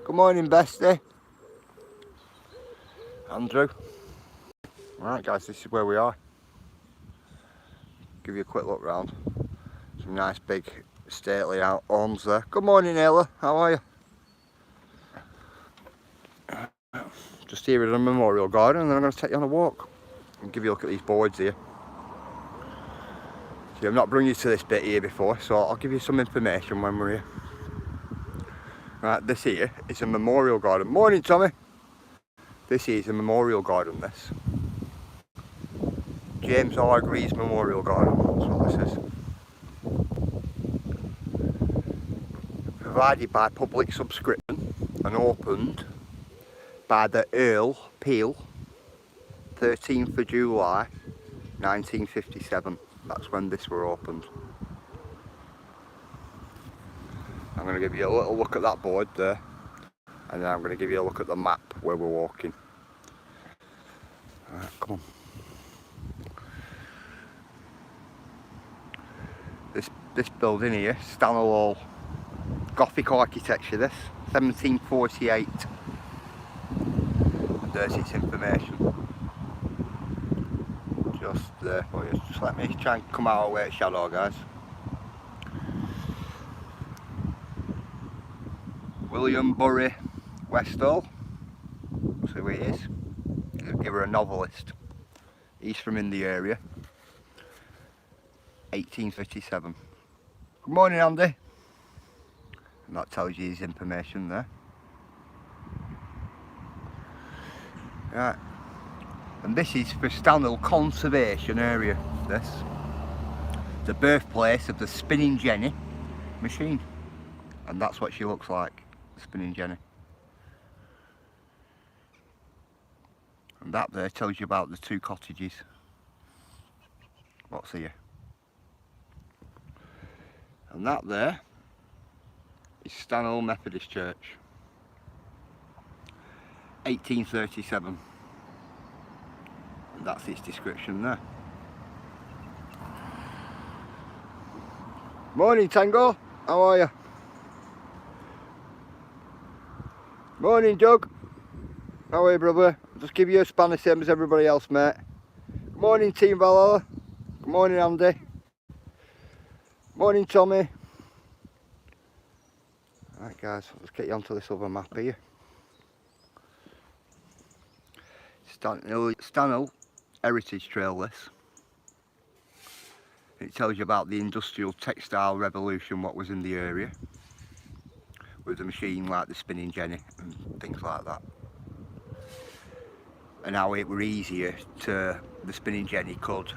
Good morning, bestie. Andrew. Right guys, this is where we are. Give you a quick look round. Some nice big stately homes there. Good morning, Ayla. How are you? Just here in a memorial garden, and then I'm going to take you on a walk and give you a look at these boards here. See, I've not brought you to this bit here before, so I'll give you some information when we're here. Right, this here is a memorial garden. Morning, Tommy. This here is a memorial garden, this. James Orgreaves Memorial Garden, that's what this is. Provided by public subscription and opened by the Earl Peel, 13th of July 1957. That's when this were opened. I'm going to give you a little look at that board there, and then I'm going to give you a look at the map where we're walking. Alright, come on. This building here, Stanley Hall, Gothic architecture this, 1748. And there's its information. Just there for you. Just let me try and come out of where it's shadow, guys. William Bury Westall. That's who he is. He was a novelist. He's from in the area. 1857. Good morning, Andy. And that tells you his information there. Right. And this is for Stanhill Conservation Area, this. The birthplace of the Spinning Jenny machine. And that's what she looks like, the Spinning Jenny. And that there tells you about the two cottages. What's here? And that there is Stanhill Methodist Church, 1837. And that's its description there. Morning, Tango. How are you? Morning, Doug. How are you, brother? I'll just give you a span the same as everybody else, mate. Good morning, Team Valhalla. Good morning, Andy. Morning, Tommy. Right, guys, let's get you onto this other map here. Stanhill Heritage Trail, this. It tells you about the industrial textile revolution, what was in the area. With a machine like the Spinning Jenny and things like that. And how it were easier to, the Spinning Jenny could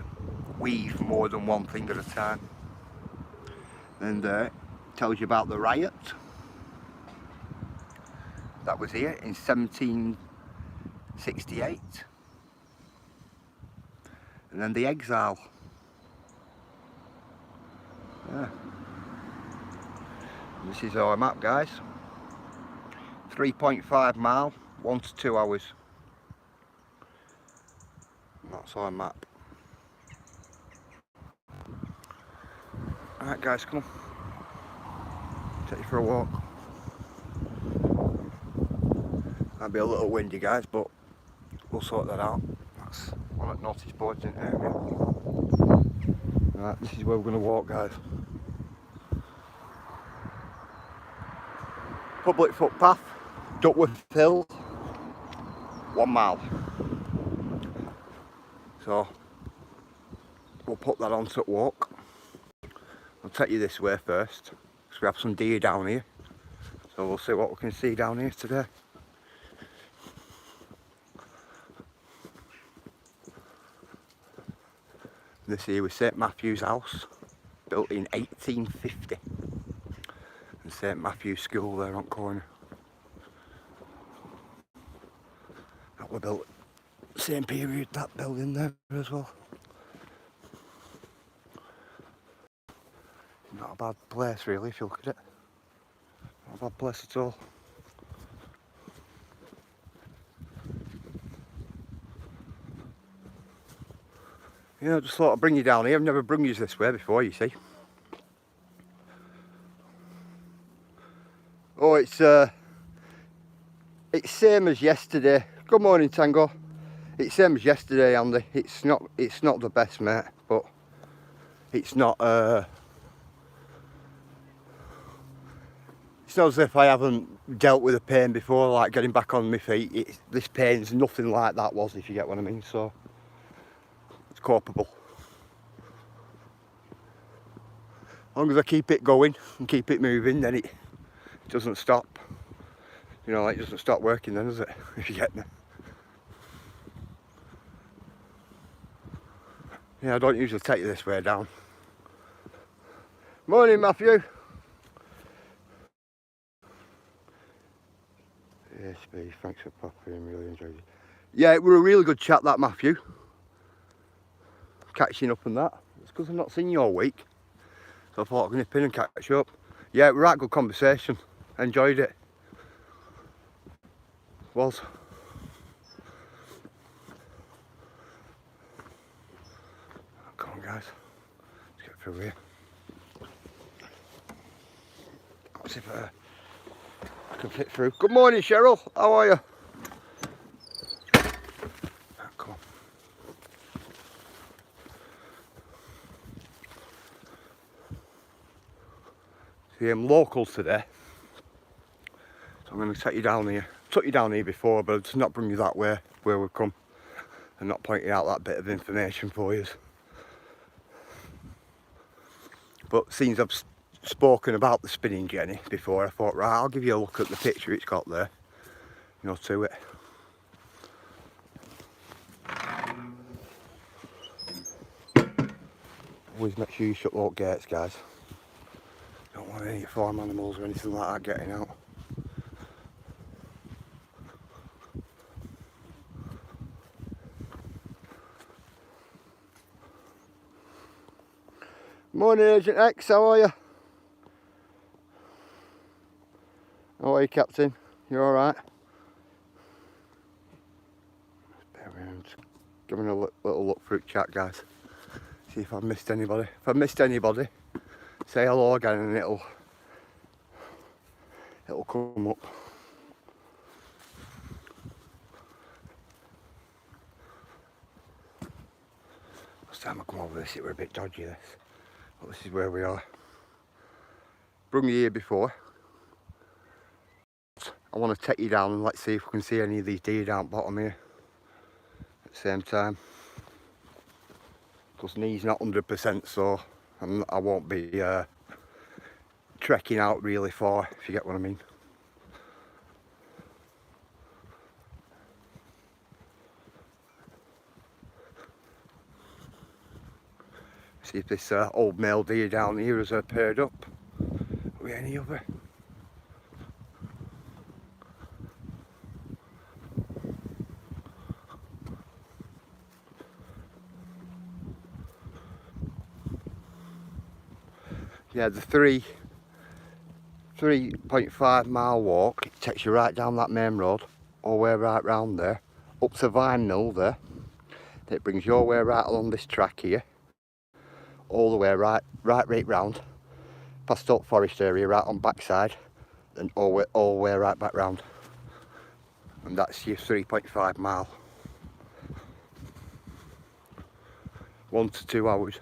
weave more than one thing at a time. And tells you about the riot that was here in 1768, and then the exile. Yeah. This is our map, guys. 3.5 mile, 1 to 2 hours. And that's our map. Alright guys, come on. Take you for a walk. Might be a little windy, guys, but we'll sort that out. That's one of the notice boards in the area. Right, this is where we're going to walk, guys. Public footpath, Duckworth Hill, 1 mile. So we'll put that on to walk. I'll take you this way first, because we have some deer down here. So we'll see what we can see down here today. This here was St Matthew's House, built in 1850. And St Matthew's School there on corner. That was built same period, that building there as well. Not a bad place really if you look at it. Not a bad place at all. You know, just thought I'd bring you down here. I've never brought you this way before, you see. Oh, it's It's same as yesterday. Good morning, Tango. It's same as yesterday, Andy. It's not the best, mate, but it's not it's not as if I haven't dealt with a pain before, like getting back on my feet. This pain's nothing like that was, if you get what I mean, so it's copable. As long as I keep it going and keep it moving, then it doesn't stop. You know, like, it doesn't stop working then, does it? If you get me. Yeah, I don't usually take you this way down. Morning, Matthew. Yes, Steve, thanks for popping, really enjoyed it. Yeah, it were a really good chat, that, Matthew. Catching up on that. It's because I've not seen you all week. So I thought I'd nip in and catch up. Yeah, it was a right good conversation. Enjoyed it. Was. Come on, guys. Let's get through here. Let's see if I can fit through. Good morning, Cheryl. How are you? Come on. See, I'm local today. So I'm going to take you down here. Took you down here before, but it's not bring you that way where we've come and not pointing out that bit of information for you. But since I've spoken about the spinning jenny before, I thought, right, I'll give you a look at the picture it's got there, you know, to it. Always make sure you shut the gates, guys. Don't want any farm animals or anything like that getting out. Morning, Agent X, how are you? How are you, Captain? You alright? Just giving a little look through chat, guys. See if I've missed anybody. If I've missed anybody, say hello again and it'll come up. Last time I come over this, it were a bit dodgy, this. But this is where we are. Brung you here before. I want to take you down and let's see if we can see any of these deer down bottom here at the same time. Because knee's not 100%, so I won't be trekking out really far, if you get what I mean. See if this old male deer down here is paired up with any other. Yeah, the 3.5 mile walk, it takes you right down that main road, all the way right round there, up to Vine Mill there. Then it brings you all the way right along this track here, all the way right round, past Oak Forest area, right on backside, and all the way right back round. And that's your 3.5 mile. 1 to 2 hours.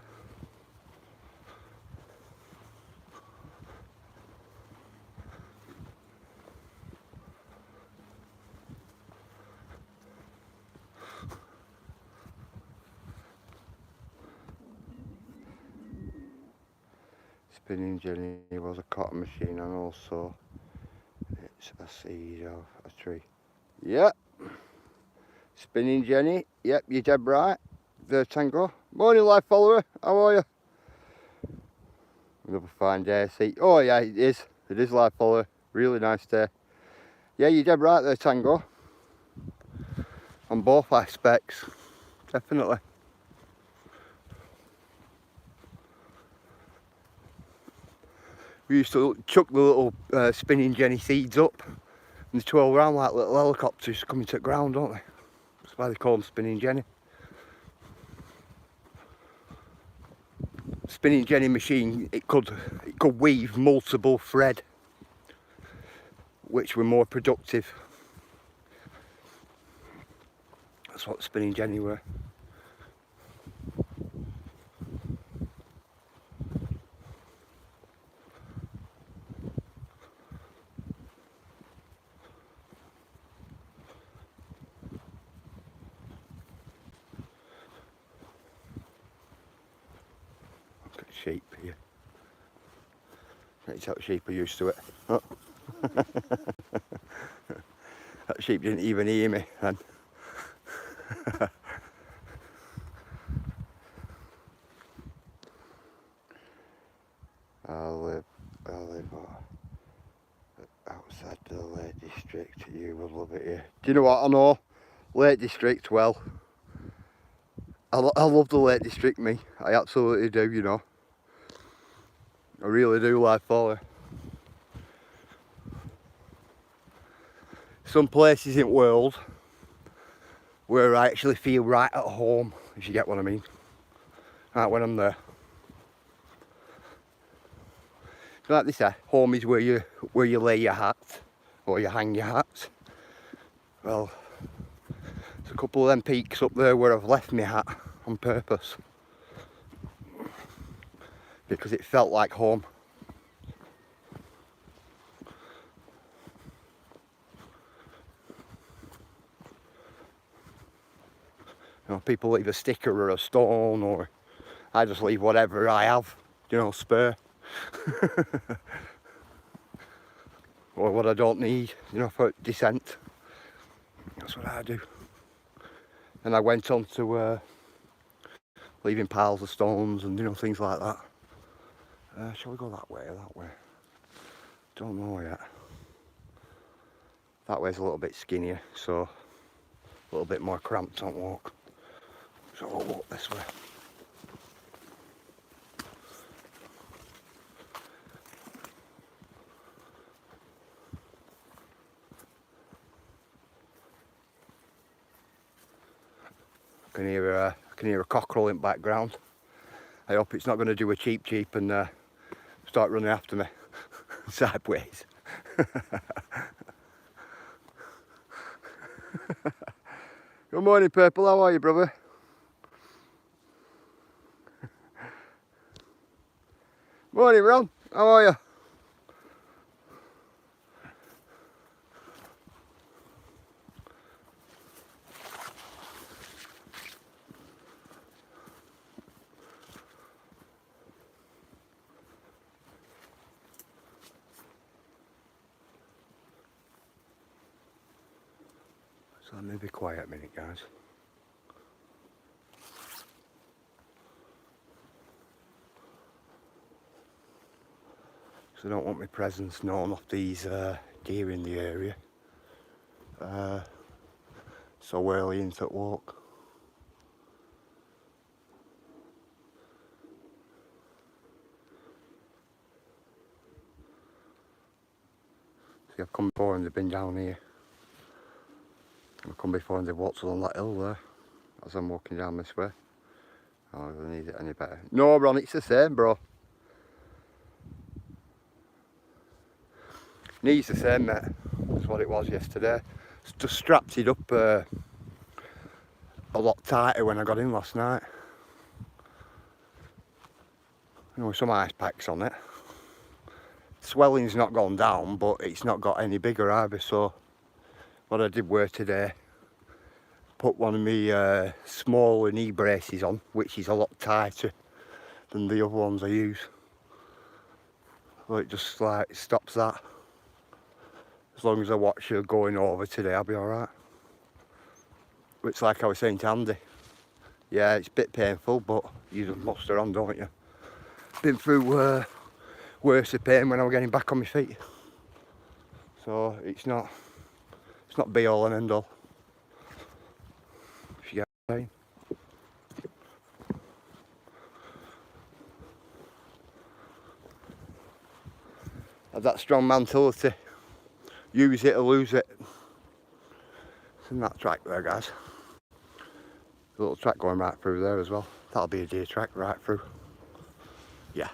Spinning jenny was a cotton machine and also it's a seed of a tree. Yep. Spinning jenny. Yep, you're dead right. There, Tango. Morning, live follower. How are you? Another fine day. See. Oh yeah, it is. It is, live follower. Really nice day. Yeah, you're dead right there, Tango. On both aspects, definitely. We used to chuck the little spinning jenny seeds up and they twirl around like little helicopters coming to the ground, don't they? That's why they call them spinning jenny. Spinning jenny machine, it could weave multiple thread, which were more productive. That's what spinning jenny were. Look at sheep here. It's how sheep are used to it. Oh. That sheep didn't even hear me then. I live outside the Lake District. You will love it here. Do you know what I know? Lake District, well, I love the Lake District, me. I absolutely do, you know. I really do like for it. Some places in the world where I actually feel right at home, if you get what I mean. Right, when I'm there. Like they say, home is where you lay your hat, or you hang your hat. Well, there's a couple of them peaks up there where I've left my hat on purpose. Because it felt like home. You know, people leave a sticker or a stone, or I just leave whatever I have, you know, spare. Or what I don't need, you know, for descent. That's what I do. And I went on to leaving piles of stones and, you know, things like that. Shall we go that way or that way? Don't know yet. That way's a little bit skinnier, so a little bit more cramped on walk. So we'll walk this way. I can hear a cockerel in the background. I hope it's not going to do a cheep and start running after me sideways. Good morning, Purple. How are you, brother? Morning, Ron. How are you? So let me be quiet a minute, guys. So I don't want my presence known off these deer in the area. So early into the walk. See, I've come before and they've been down here. I've come before and they've walked along that hill there as I'm walking down this way. Oh, I don't need it any better. No, Ron, it's the same, bro. Knee's the same, mate. That's what it was yesterday. It's just strapped it up a lot tighter when I got in last night. You know, with some ice packs on it. Swelling's not gone down, but it's not got any bigger either, so what I did were today, put one of my smaller knee braces on, which is a lot tighter than the other ones I use. So it just like stops that. As long as I watch her going over today, I'll be alright. It's like I was saying to Andy. Yeah, it's a bit painful, but you just muster on, don't you? Been through worse of pain when I was getting back on my feet. So it's not be all and end all. If you get what I'm saying. Have that strong mentality. Use it or lose it. It's in that track there, guys. A little track going right through there as well. That'll be a deer track right through. Yeah.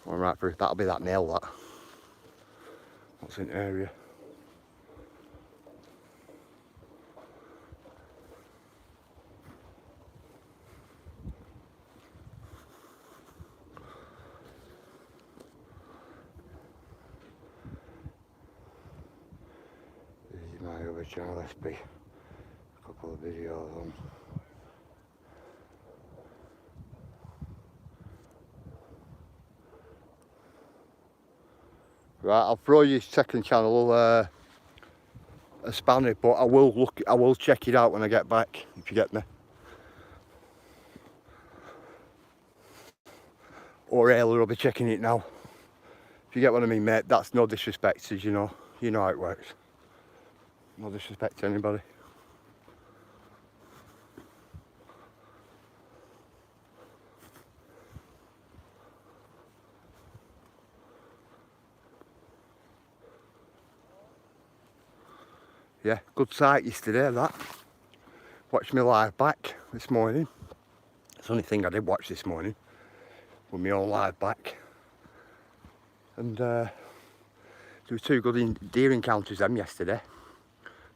Going right through. That'll be that nail, that. What's in the area? my original SP. A couple of videos on. Right, I'll throw you second channel a spanner, but I will check it out when I get back, if you get me. Or Ayla will be checking it now. If you get what I mean, mate, that's no disrespect, as you know how it works. No disrespect to anybody. Yeah, good sight yesterday, that. Watched me live back this morning. It's the only thing I did watch this morning, with my own live back. And there were two good deer encounters them yesterday.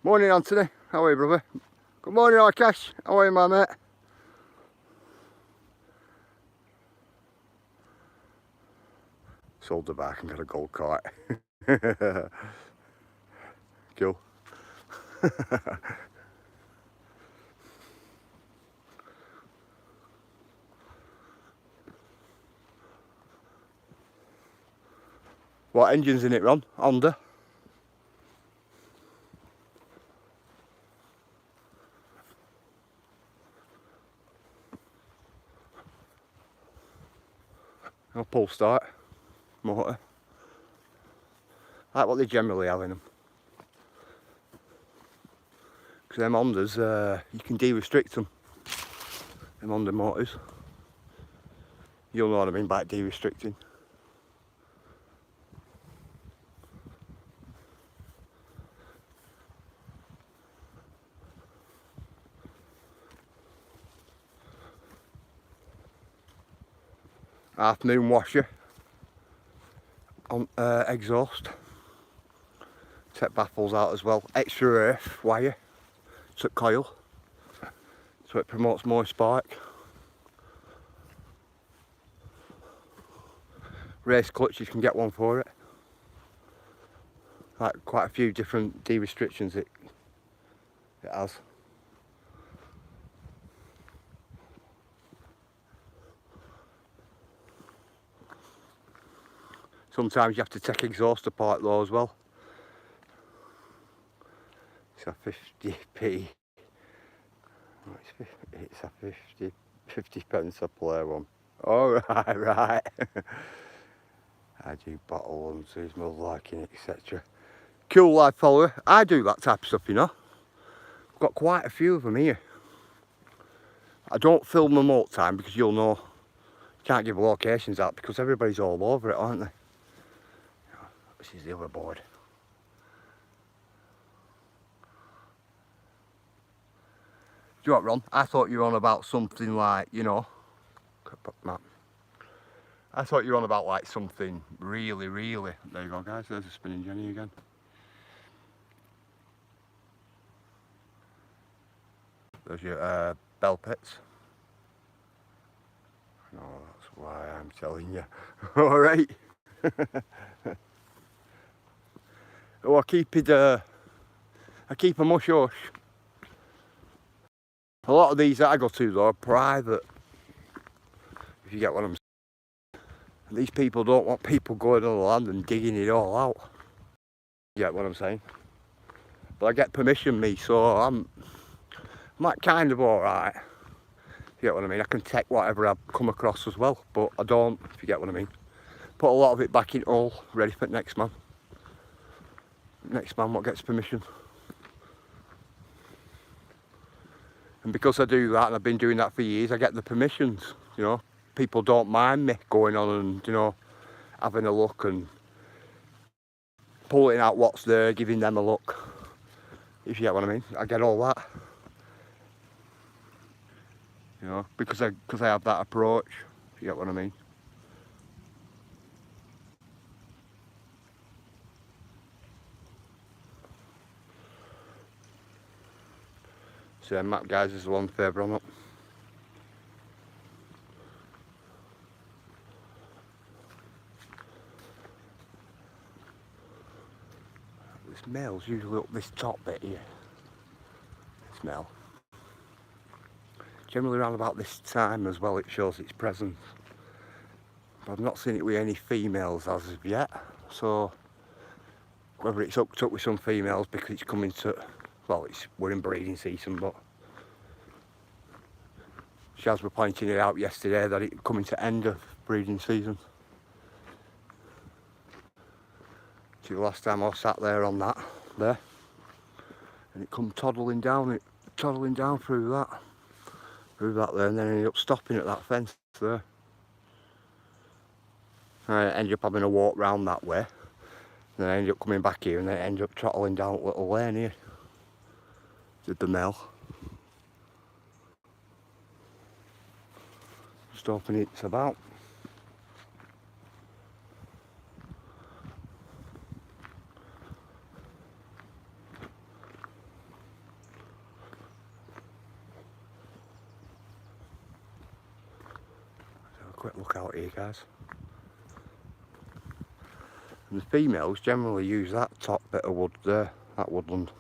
Morning, Anthony. How are you, brother? Good morning, Akash. How are you, my mate? Sold the back and got a gold cart. Cool. What engine's in it, Ron? Honda? No pull start motor. Like what they generally have in them. Because them Hondas, you can de-restrict them. Them Honda motors. You'll know what I mean by de-restricting. Half moon washer on exhaust. Set baffles out as well. Extra earth wire to coil, so it promotes more spark. Race clutch, you can get one for it. Like quite a few different de-restrictions it has. Sometimes you have to take exhaust apart though as well. It's a 50p. It's a 50 pence a play one. Oh right. I do bottle ones, who's more liking it, etc. Cool live follower. I do that type of stuff, you know. I've got quite a few of them here. I don't film them all the time because you'll know you can't give locations out because everybody's all over it, aren't they? This is the other board. Do you know what, Ron? I thought you were on about something like, you know, I thought you were on about like something really, really. There you go, guys. There's a spinning Jenny again. There's your bell pits. No, that's why I'm telling you. All right. Oh, I keep them hush hush. A lot of these that I go to though are private, if you get what I'm saying. And these people don't want people going on the land and digging it all out. You get what I'm saying? But I get permission, me, so I'm like kind of alright. You get what I mean? I can take whatever I come across as well, but I don't, if you get what I mean. Put a lot of it back in all, ready for next man. Next man what gets permission. And because I do that, and I've been doing that for years, I get the permissions, you know. People don't mind me going on and, you know, having a look and pulling out what's there, giving them a look. If you get what I mean. I get all that. You know, because I have that approach, if you get what I mean. So map guys is the one favour on it. This male's usually up this top bit here. This male. Generally around about this time as well it shows its presence. But I've not seen it with any females as of yet. So whether it's hooked up with some females because it's coming to, well, we're in breeding season, but Shaz were pointing it out yesterday that it's coming to end of breeding season. See, the last time I sat there on that there, and it come toddling down through that there, and then ended up stopping at that fence there. I ended up having a walk round that way, and then I ended up coming back here, and then I ended up trottling down a little lane here. Did the male. Just hoping it's about. Quick look out here, guys. And the females generally use that top bit of wood there, that woodland.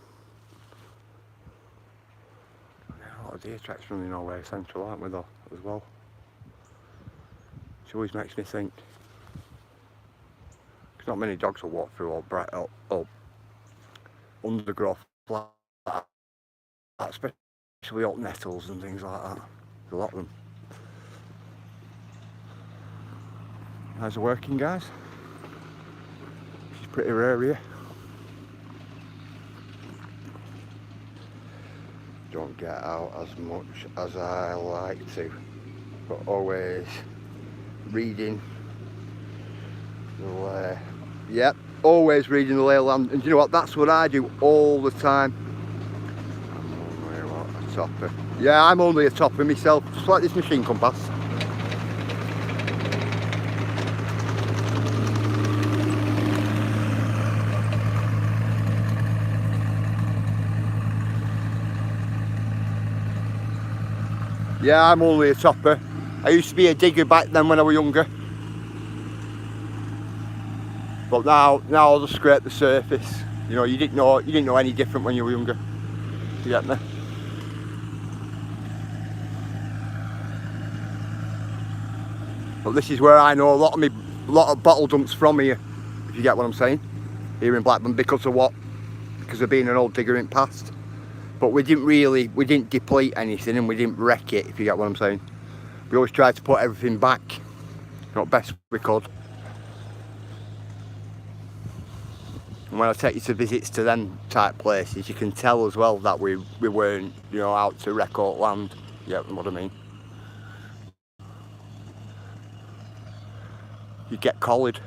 A lot of deer tracks running our way central, aren't we, though, as well? Which always makes me think. Because not many dogs will walk through all bright up undergrowth, especially up nettles and things like that. There's a lot of them. How's it working, guys? She's pretty rare here. Don't get out as much as I like to, but always reading the yep, always reading the lay of land. And you know what? That's what I do all the time. I'm only a topper. Yeah, I'm only a topper myself, just like this machine compass. Yeah, I'm only a topper. I used to be a digger back then when I was younger. But now I'll just scrape the surface. You know, you didn't know any different when you were younger. You get me? But this is where I know a lot of bottle dumps from here, if you get what I'm saying. Here in Blackburn, because of being an old digger in the past. But we didn't deplete anything, and we didn't wreck it, if you get what I'm saying. We always tried to put everything back, not best we could. And when I take you to visits to them type places, you can tell as well that we weren't, you know, out to wreck out land. You get what I mean? You'd get collared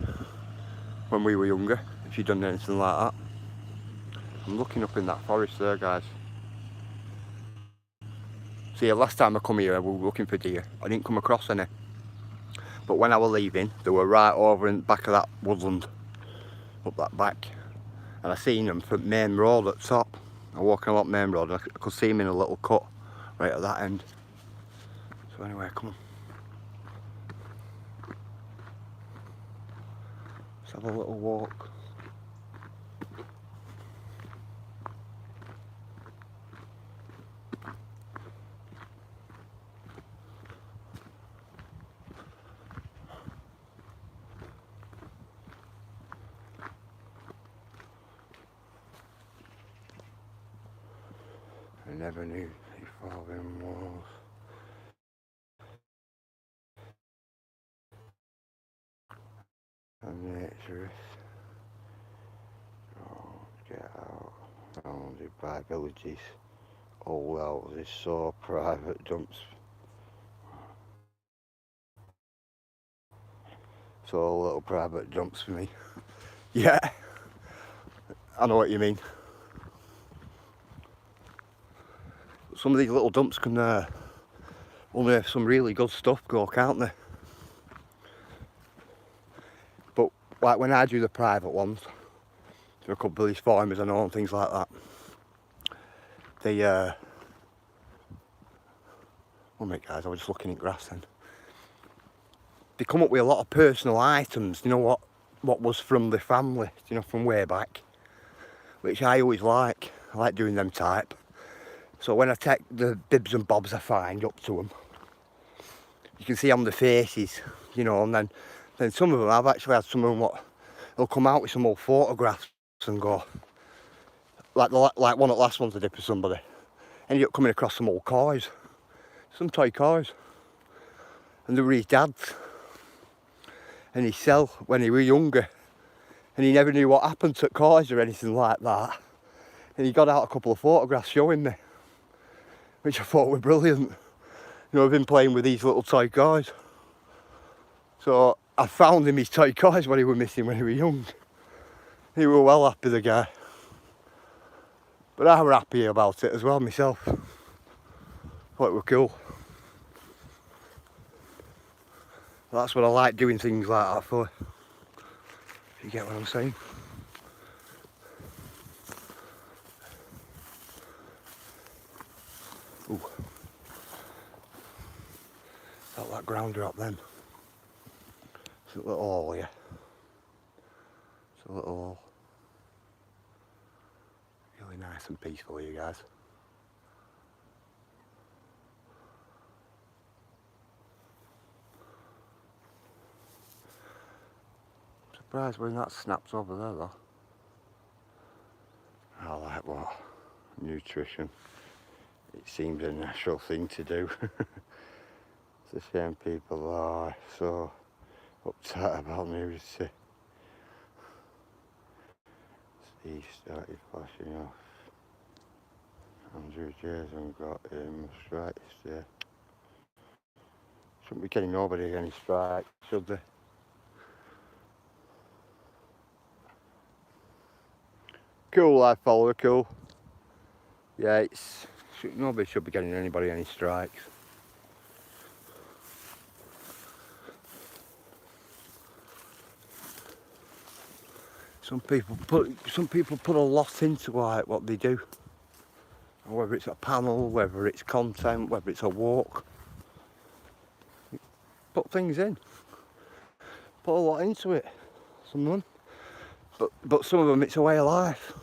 when we were younger, if you'd done anything like that. I'm looking up in that forest there, guys. See, last time I come here, we were looking for deer. I didn't come across any. But when I was leaving, they were right over in the back of that woodland, up that back. And I seen them from main road at top. I was walking along main road, and I could see them in a little cut right at that end. So anyway, come on. Let's have a little walk. I never knew they fall in walls. And nature is. Oh, get out. Surrounded by villages. Old houses, so private dumps. So little private dumps for me. Yeah, I know what you mean. Some of these little dumps can only have some really good stuff go, can't they? But like when I do the private ones, to a couple of these farmers I know and things like that, they oh mate guys, I was just looking at grass then. They come up with a lot of personal items, you know what was from the family, you know, from way back. which I always like. I like doing them type. So when I take the bibs and bobs I find up to them, you can see on the faces, you know, and then some of them, I've actually had some of them what they'll come out with some old photographs and go, like one of the last ones I did for somebody, ended up coming across some old cars, some toy cars, and they were his dad's, and he sell when he was younger, and he never knew what happened to cars or anything like that, and he got out a couple of photographs showing me, which I thought were brilliant. You know, I've been playing with these little toy cars. So I found him his toy cars when he was missing when he was young. He was well happy, the guy. But I was happy about it as well myself. Thought it was cool. That's what I like doing things like that for. If you get what I'm saying. Ooh. Felt that ground drop then. It's a little hole here. It's a little hole. Really nice and peaceful, you guys. Surprised when that snaps over there though. I like what? Nutrition. It seems a natural thing to do. It's a shame people are so upset about nudity. Steve started flashing off. Andrew Jason got him strikes there. Shouldn't be getting nobody any strikes, should they? Cool life follower, cool. Yeah, nobody should be getting anybody any strikes. Some people put a lot into like what they do. Whether it's a panel, whether it's content, whether it's a walk. Put things in. Put a lot into it. Some of them. But some of them it's a way of life.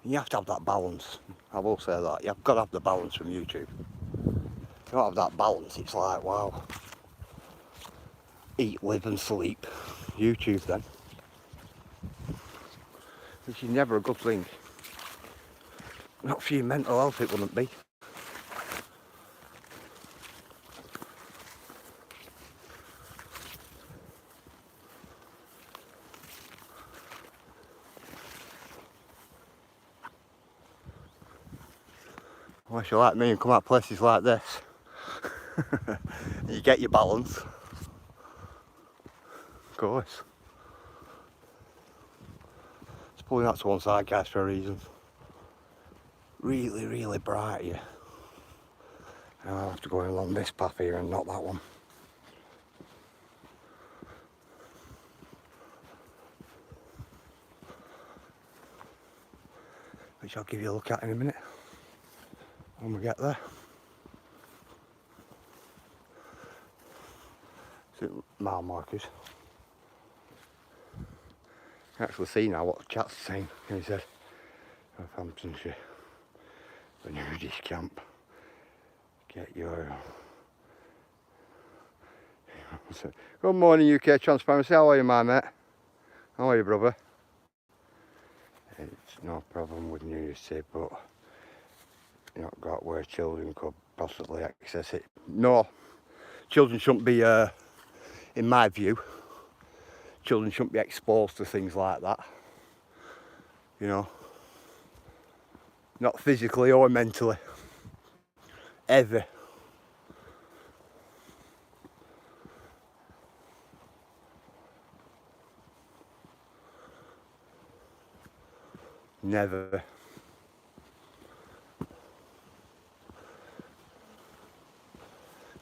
You have to have that balance. I will say that. You've got to have the balance from YouTube. If you don't have that balance, it's like, wow. Eat, live and sleep. YouTube then. Which is never a good thing. Not for your mental health it wouldn't be. Unless you're like me and come out places like this. You get your balance. Of course. It's pulling that to one side, guys, for a reason. Really, really bright here. And I'll have to go along this path here and not that one. Which I'll give you a look at in a minute when we get there. See mile markers. You can actually see now what the chat's saying. He said, Northamptonshire, the nudist camp. Get your... Good morning, UK Transparency. How are you, my mate? How are you, brother? It's no problem with nudity, but not got where children could possibly access it. No, children shouldn't be, in my view, children shouldn't be exposed to things like that. You know, not physically or mentally, ever. Never.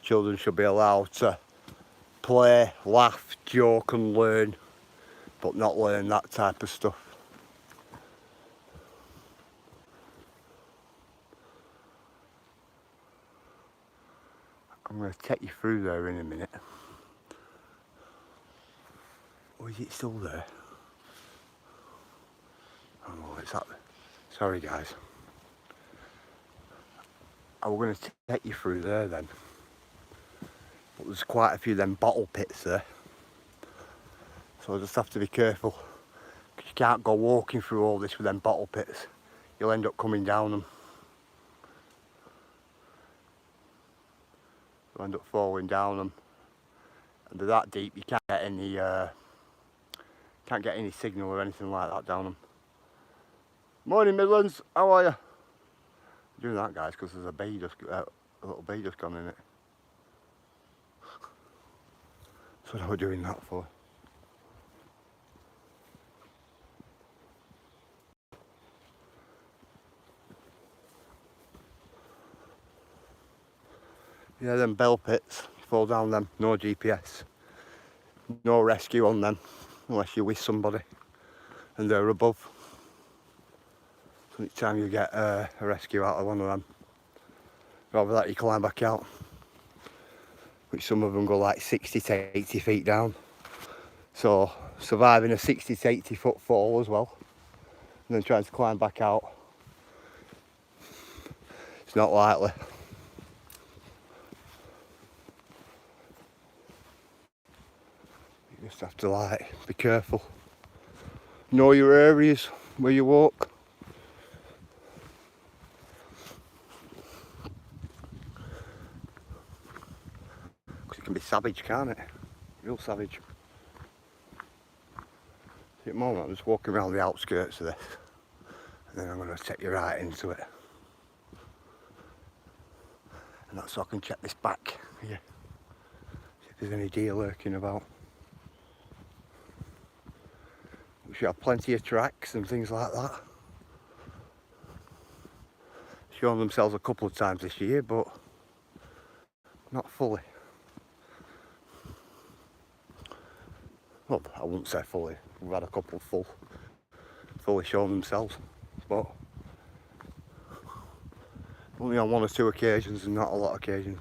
Children should be allowed to play, laugh, joke and learn, but not learn that type of stuff. I'm going to take you through there in a minute. Or is it still there? Oh, it's that. Sorry guys. I was going to take you through there then. But there's quite a few of them bottle pits there. So I just have to be careful. Because you can't go walking through all this with them bottle pits. You'll end up coming down them. You'll end up falling down them. And they're that deep you can't get any signal or anything like that down them. Morning Midlands, how are you? I'm doing that guys because there's a bee just a little bee just gone in it. That's what I was doing that for. Yeah, them bell pits, fall down them, no GPS, no rescue on them, unless you're with somebody and they're above. So each time you get a rescue out of one of them, rather that you climb back out, which some of them go like 60 to 80 feet down. So surviving a 60 to 80 foot fall as well, and then trying to climb back out, it's not likely. You just have to like be careful, know your areas where you walk. Because it can be savage, can't it? Real savage. At the moment I'm just walking around the outskirts of this, and then I'm going to take you right into it. And that's so I can check this back here, see if there's any deer lurking about. We should have plenty of tracks and things like that. Shown themselves a couple of times this year, but not fully. Well, I wouldn't say fully. We've had a couple fully shown themselves, but only on one or two occasions and not a lot of occasions.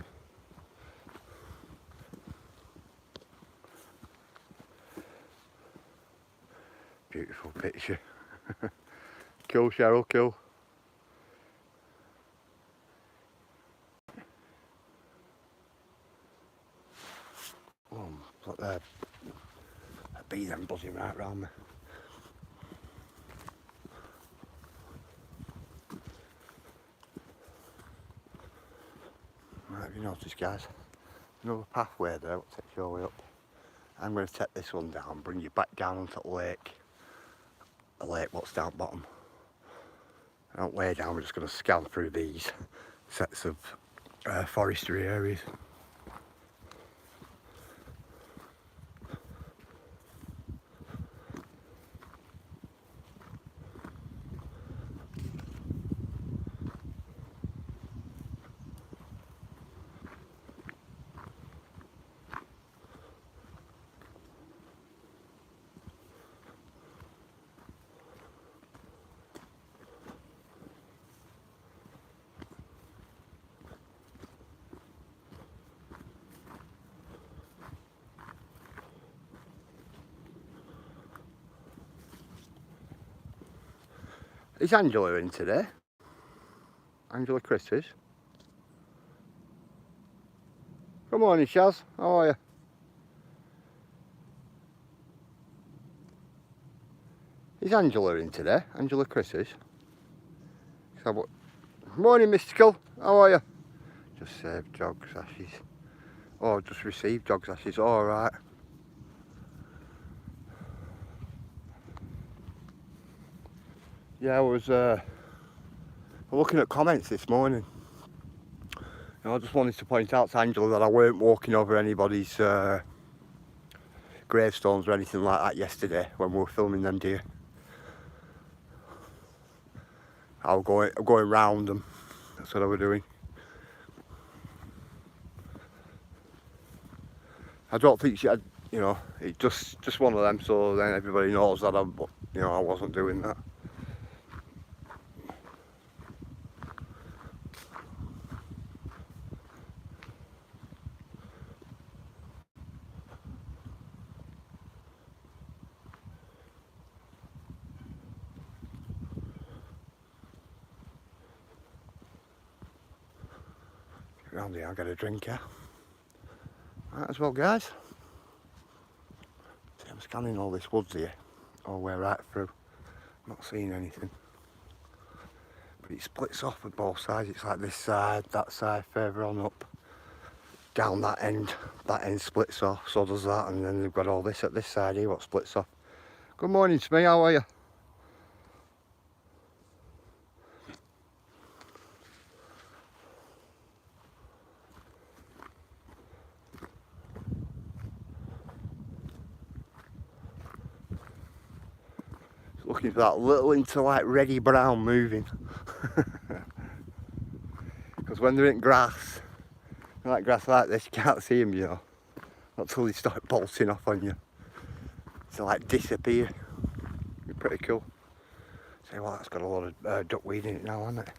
Beautiful picture. Cool, Cheryl, cool. Oh, look there. A bee then buzzing right round me. Right, have you noticed guys? Another pathway there, what takes you all the way up. I'm going to take this one down, bring you back down onto the lake. A lake what's down bottom. I don't lay down, we're just going to scan through these sets of forestry areas. Is Angela in today? Angela Christmas. Good morning, Shaz. How are you? Is Angela in today? Angela Christmas. Morning, Mystical. How are you? Just saved Jog's ashes. Oh, just received Jog's ashes. All right. Yeah, I was looking at comments this morning. And I just wanted to point out to Angela that I weren't walking over anybody's gravestones or anything like that yesterday when we were filming them deer. I was going round them. That's what I was doing. I don't think she had, you know, it's just one of them, so then everybody knows that I wasn't doing that. Around here I'll get a drink here. Might as well, guys. See, I'm scanning all this woods here, all the way right through. Not seeing anything. But it splits off at both sides. It's like this side, that side, further on up. Down that end splits off, so does that, and then they've got all this at this side here, what splits off. Good morning to me, how are you? Looking for that little into like reddy brown moving. Because when they're in grass, like grass like this, you can't see them, you know. Not till they start bolting off on you. So like disappear. Be pretty cool. See what, that's got a lot of duckweed in it now, hasn't it?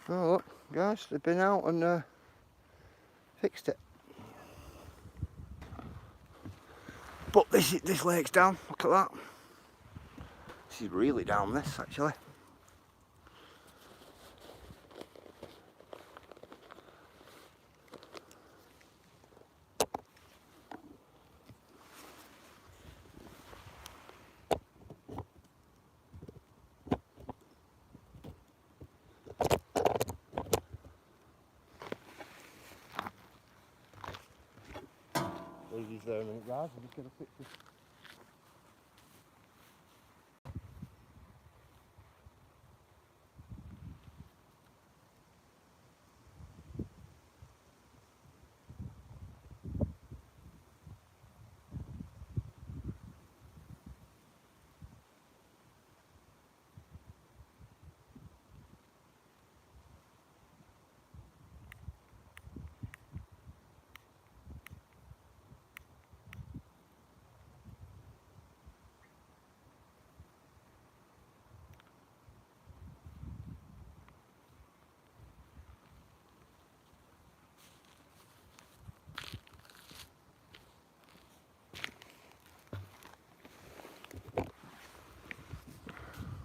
Oh look, guys, they've been out and fixed it. But this lake's down, look at that. This is really down, this actually. Leave these there a minute, guys, I'm just going to fix this.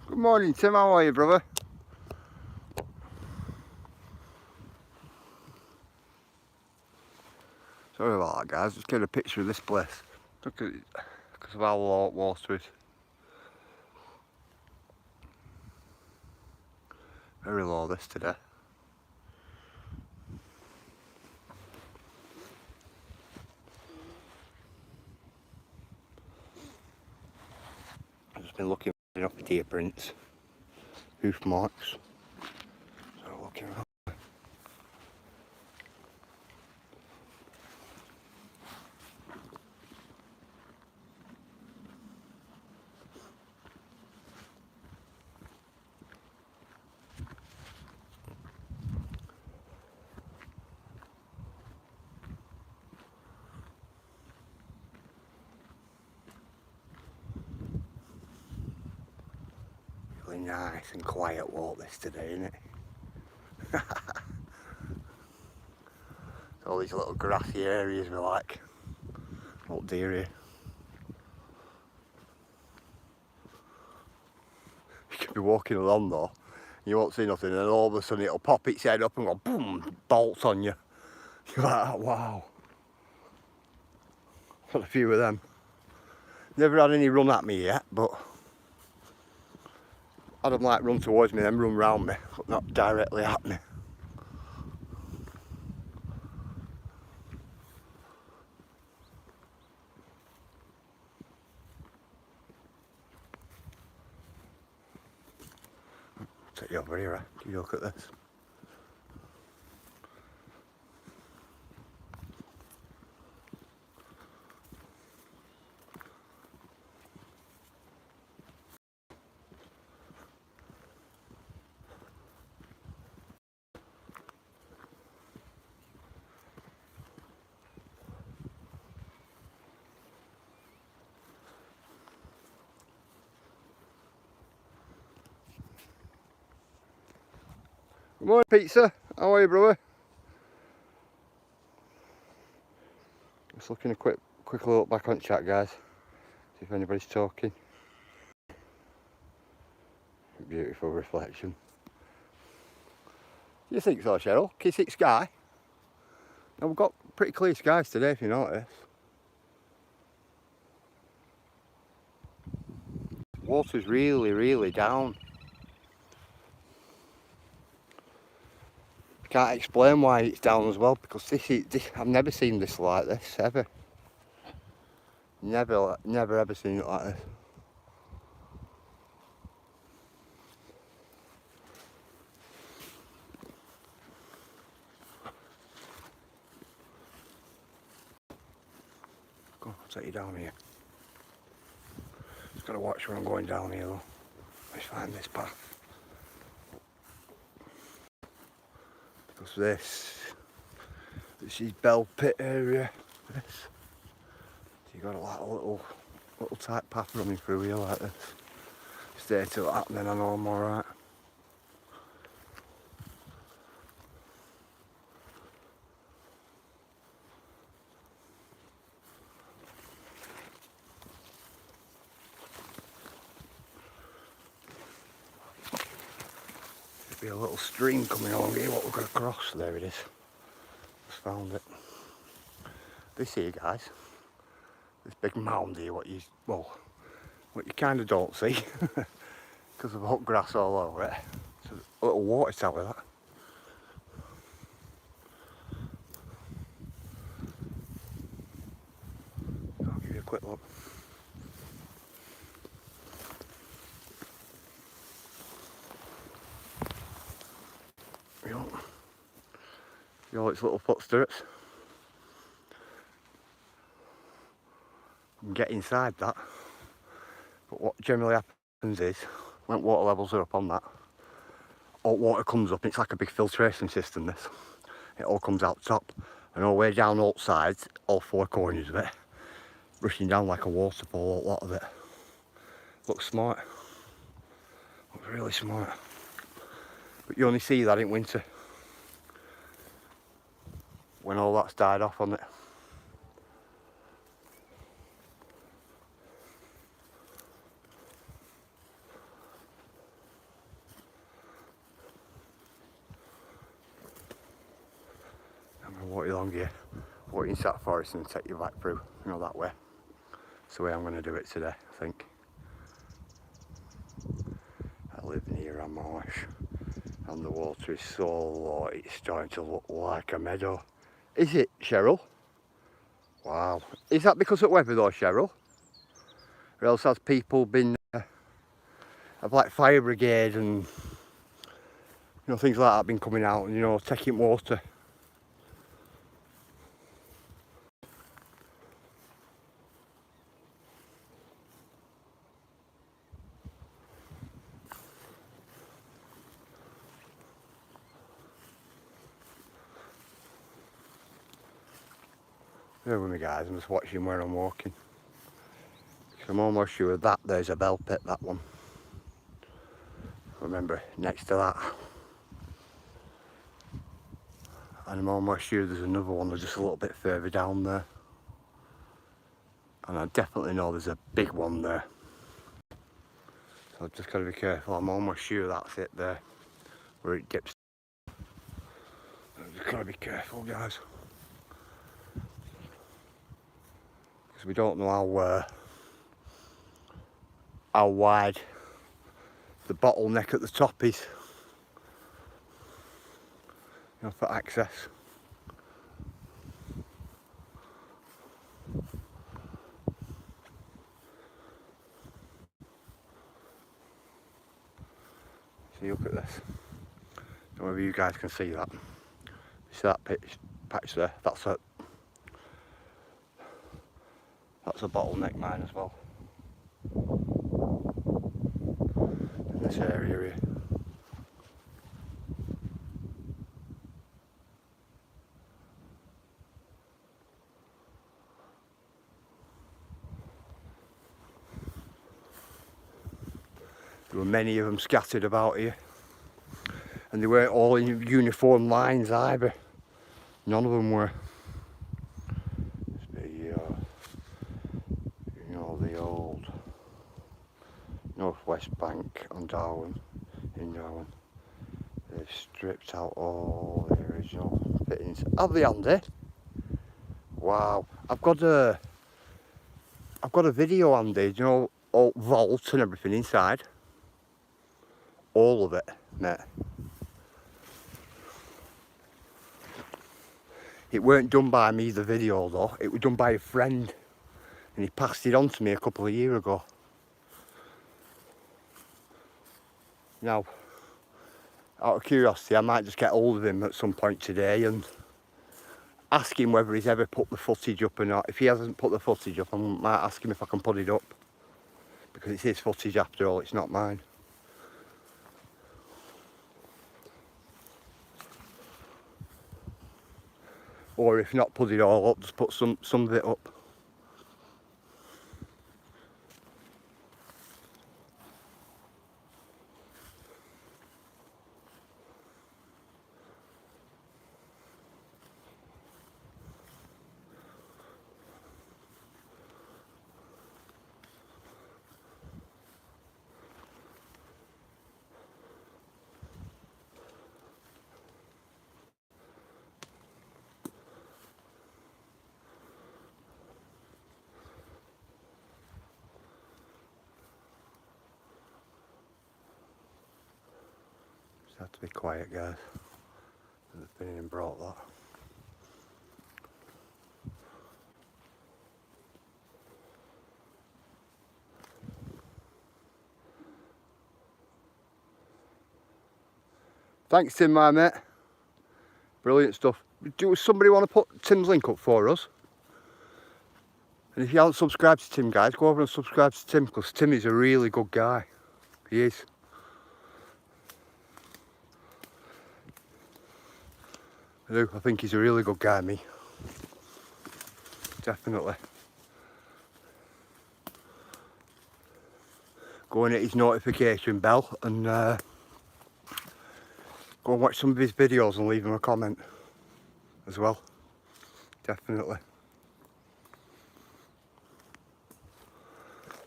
Good morning, Tim, how are you, brother? Sorry about that, guys, just get a picture of this place. Look at it, because of how low water is. Very low this today. I've just been looking up at deer prints, hoof marks. So looking around. Really nice and quiet walk this today, isn't it? All these little grassy areas we like. Little deer here. You could be walking along though, you won't see nothing, and then all of a sudden it'll pop its head up and go boom, bolts on you. You're like, oh, wow. Got a few of them. Never had any run at me yet, but had them like run towards me, then run round me, but not directly at me. Take you over here, give you a look at this. Good morning, Pizza. How are you, brother? Just looking a quick look back on chat, guys. See if anybody's talking. Beautiful reflection. Do you think so, Cheryl? Kiss it sky? Now we've got pretty clear skies today, if you notice. Water's really, really down. Can't explain why it's down as well, because this I've never seen this like this ever. Never ever seen it like this. Go on, I'll take you down here. Just gotta watch where I'm going down here though. Let's find this path. Because this is Bell Pit area. This. So you got like a little tight path running through here like this. Stay till that and then I know I'm alright. There'll be a little stream coming along here, what we're going to cross. There it is. Just found it. This here, guys, this big mound here, what you kind of don't see because of hot grass all over it. It's a little water tower, that. I'll give you a quick look. You know, its little foot stirrups. You can get inside that, but what generally happens is when water levels are up on that, all water comes up. It's like a big filtration system, this. It all comes out top and all the way down all sides, all four corners of it, rushing down like a waterfall, a lot of it. Looks smart. Looks really smart. But you only see that in winter, when all that's died off on it. I'm going to walk you along here, walk you into that forest and take you back through, you know, that way. That's the way I'm going to do it today, I think. I live near a marsh and the water is so low it's starting to look like a meadow. Is it, Cheryl? Wow. Is that because of weather though, Cheryl? Or else has people been, have like fire brigade and, you know, things like that been coming out and, you know, taking water? Bear with me guys, I'm just watching where I'm walking. I'm almost sure that there's a bell pit, that one. Remember, next to that. And I'm almost sure there's another one just a little bit further down there. And I definitely know there's a big one there. So I've just got to be careful. I'm almost sure that's it there, where it dips. I've just got to be careful, guys. Because we don't know how wide the bottleneck at the top is, you know, for access. See, look at this. I don't know if you guys can see that. See that patch there? That's a bottleneck mine as well. In this area here. There were many of them scattered about here, and they weren't all in uniform lines either. None of them were. You know, the old northwest bank on Darwin, in Darwin. They've stripped out all the original fittings. Have they, Andy? Wow. I've got a video, Andy, you know, all vaults and everything inside. All of it, mate. It weren't done by me, the video though. It was done by a friend. And he passed it on to me a couple of years ago. Now, out of curiosity, I might just get hold of him at some point today and ask him whether he's ever put the footage up or not. If he hasn't put the footage up, I might ask him if I can put it up. Because it's his footage after all, it's not mine. Or if not, put it all up, just put some of it up. Just have to be quiet, guys. I've been in and brought that. Thanks, Tim, my mate. Brilliant stuff. Do somebody want to put Tim's link up for us? And if you haven't subscribed to Tim, guys, go over and subscribe to Tim, because Tim is a really good guy. He is. I do. I think he's a really good guy, me. Definitely. Go and hit his notification bell and go and watch some of his videos and leave him a comment as well. Definitely.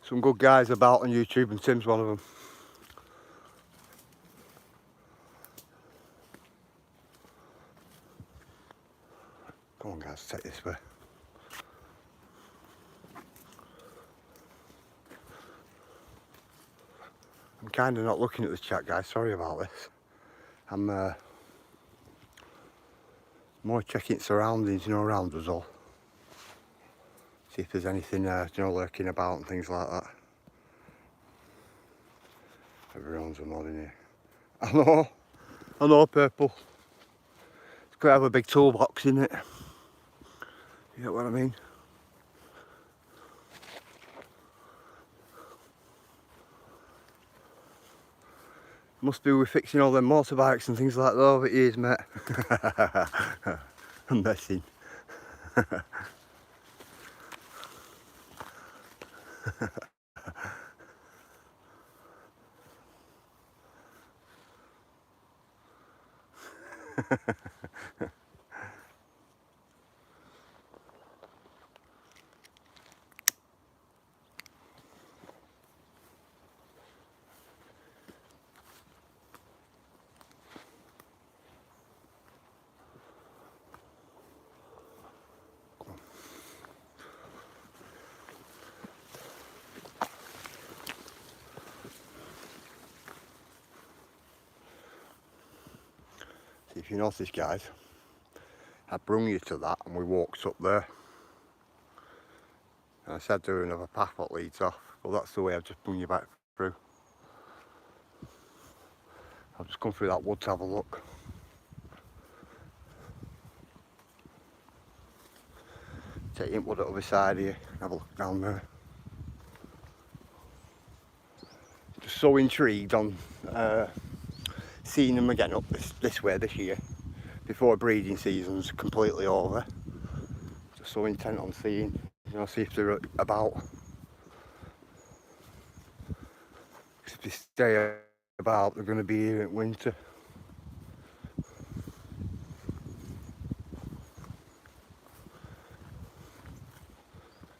Some good guys about on YouTube, and Tim's one of them. Come on, guys, take this way. I'm kind of not looking at the chat, guys. Sorry about this. I'm more checking surroundings, you know, around us all. See if there's anything, you know, lurking about and things like that. Everyone's a mod in here. I know, Purple. It's got to have a big toolbox in it. You know what I mean? Must be we're fixing all them motorbikes and things like that over the years, mate. I'm messing. If you notice, guys, I brung you to that and we walked up there. And I said there was another path that leads off. Well, that's the way I've just brung you back through. I've just come through that wood to have a look. Take in wood at the other side here and have a look down there. Just so intrigued on seeing them again up this way this year, before breeding season's completely over. Just so intent on seeing, you know, see if they're about. If they stay about, they're going to be here in winter.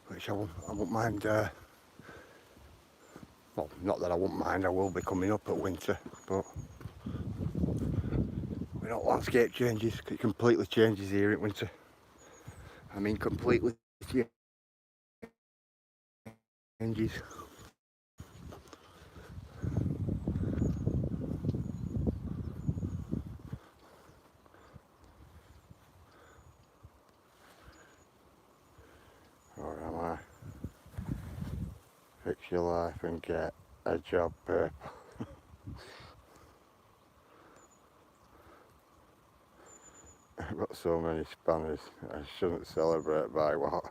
Which I won't mind, well, not that I won't mind, I will be coming up at winter, but We don't landscape changes, it completely changes here in winter. I mean completely changes. Or am I? Fix your life and get a job purple. I've got so many spanners. I shouldn't celebrate by what?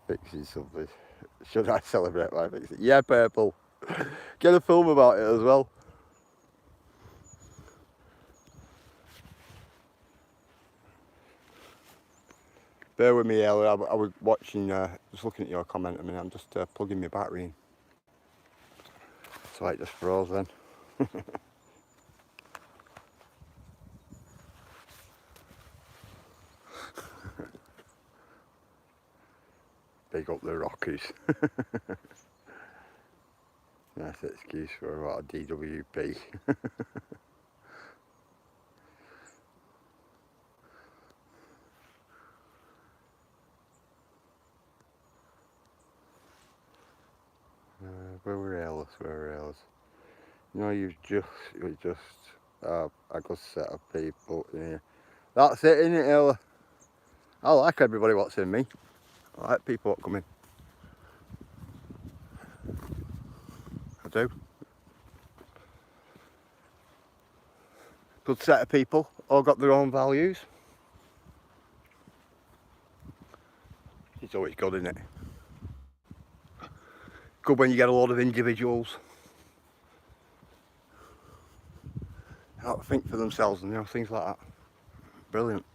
Fixing something. Should I celebrate by fixing? Yeah, purple. Get a film about it as well. Bear with me, Ella. I was watching, just looking at your comment a minute. I'm just plugging my battery in. So it just froze then. Big up the Rockies. Nice excuse for what a DWP. Where were Ellis? Where were Ellis? No, you just a good set of people in here. That's it, innit, Ella? I like everybody what's in me. I like people that come in. I do. Good set of people, all got their own values. It's always good, isn't it? Good when you get a lot of individuals out to think for themselves and things like that. Brilliant.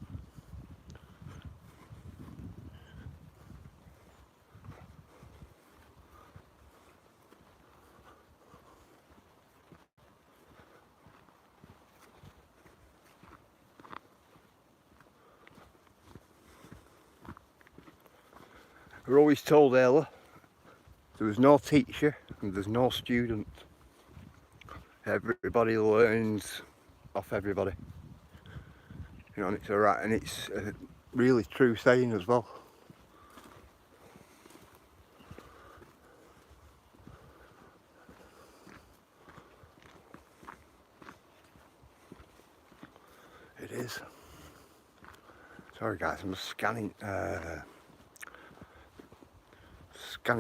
We're always told, Ella, there was no teacher and there's no student. Everybody learns off everybody. You know, and it's alright, and it's a really true saying as well. It is. Sorry guys, I'm just scanning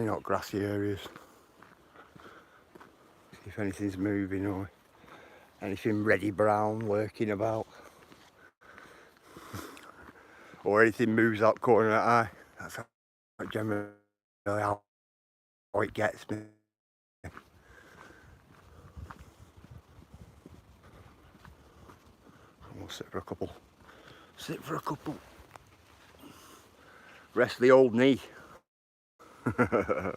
out grassy areas. See if anything's moving or anything reddy brown lurking about. Or anything moves out corner of the eye. That's generally how it gets me. We'll sit for a couple. Sit for a couple. Rest the old knee. Do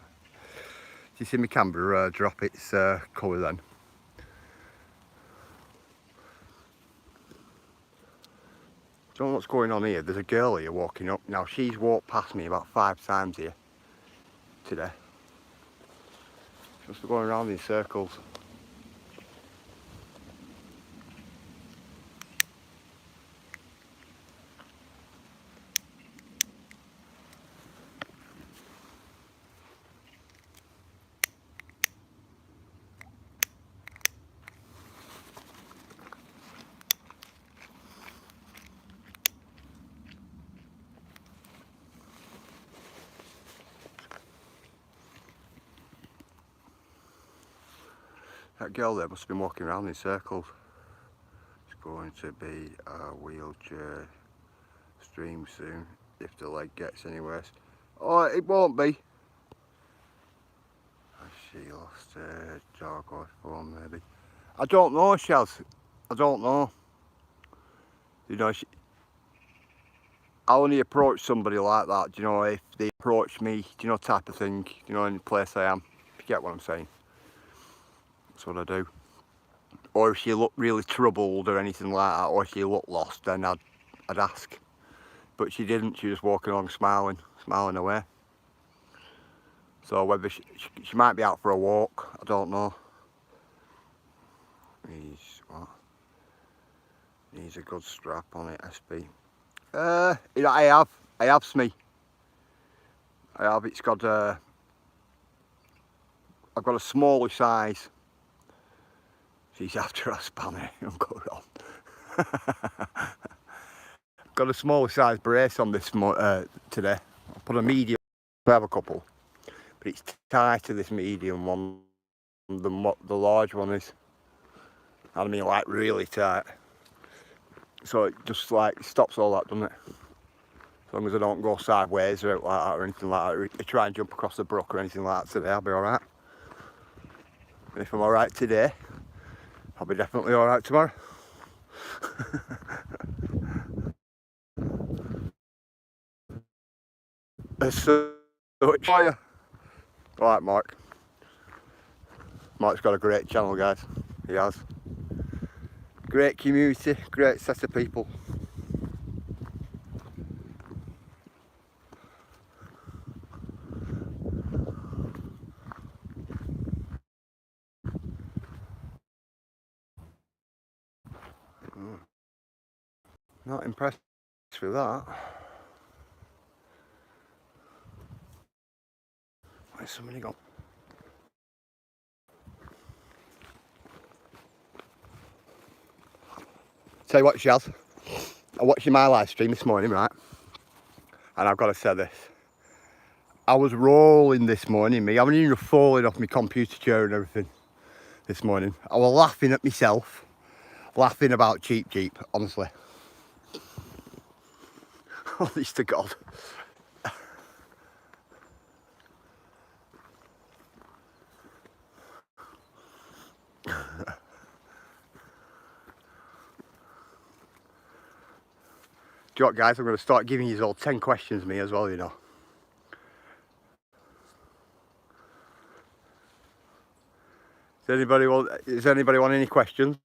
you see my camera drop its colour then? Don't know what's going on here. There's a girl here walking up. Now she's walked past me about 5 times here today. She must be going around in circles. That girl there must have been walking around in circles. It's going to be a wheelchair stream soon, if the leg gets any worse. Oh, it won't be. Has she lost her dog or phone maybe? I don't know, Shaz. I don't know. You know, I only approach somebody like that, you know, if they approach me, you know, type of thing, you know, in the place I am. If you get what I'm saying. That's what I do. Or if she looked really troubled or anything like that, or if she looked lost, then I'd ask. But she didn't, she was walking along smiling away. So whether she might be out for a walk, I don't know. What? Needs a good strap on it, SP. You know, I have Smee. I have. It's got I've got a smaller size. She's after a spanner. I'm going on. Got a smaller size brace on this today. I put a medium. I have a couple, but it's tighter this medium one than what the large one is. I mean, like really tight. So it just like stops all that, doesn't it? As long as I don't go sideways or out like that or anything like that, or try and jump across the brook or anything like that today, I'll be alright. And if I'm alright today, I'll be definitely alright tomorrow. So, alright, Mark. Mark's got a great channel, guys. He has. Great community, great set of people. Not impressed with that. Where's somebody gone? Tell you what, Shaz, I'm watching my live stream this morning, right? And I've got to say this. I was rolling this morning, me. I wasn't even falling off my computer chair and everything this morning. I was laughing at myself, laughing about Cheap, honestly. Honest to God. Do you know what, guys? I'm going to start giving you all 10 questions, me, as well, you know. Does anybody want any questions?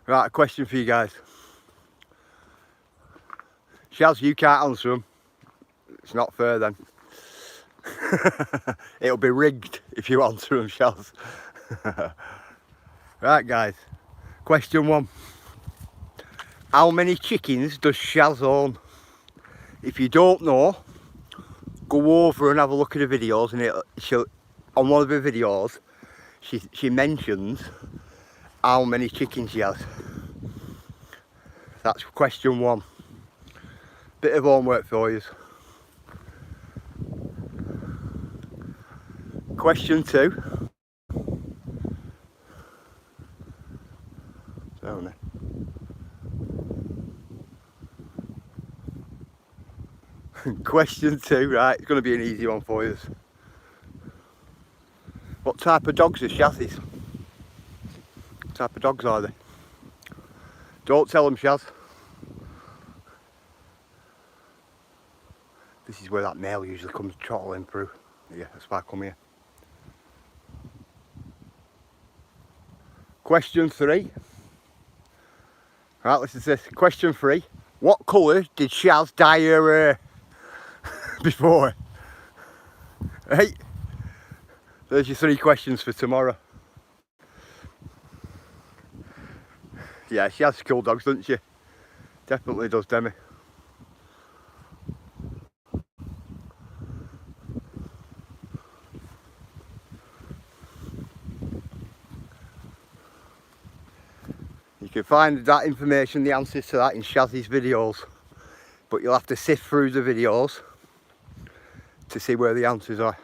Right, a question for you guys. Shaz, you can't answer them. It's not fair then. It'll be rigged if you answer them, Shaz. Right, guys. Question 1. How many chickens does Shaz own? If you don't know, go over and have a look at the videos, and on one of the videos, she mentions how many chickens she has. That's question 1. Bit of homework for you. Question 2. Question 2, right, it's going to be an easy one for you. What type of dogs are Shaz's? What type of dogs are they? Don't tell them, Shaz. This is where that male usually comes trotting through. Yeah, that's why I come here. Question 3. Right, listen to this. Question 3. What colour did Shaz dye her hair before? Hey, there's your 3 questions for tomorrow. Yeah, she has cool dogs, doesn't she? Definitely does, Demi. You can find that information, the answers to that, in Shazzy's videos, but you'll have to sift through the videos to see where the answers are.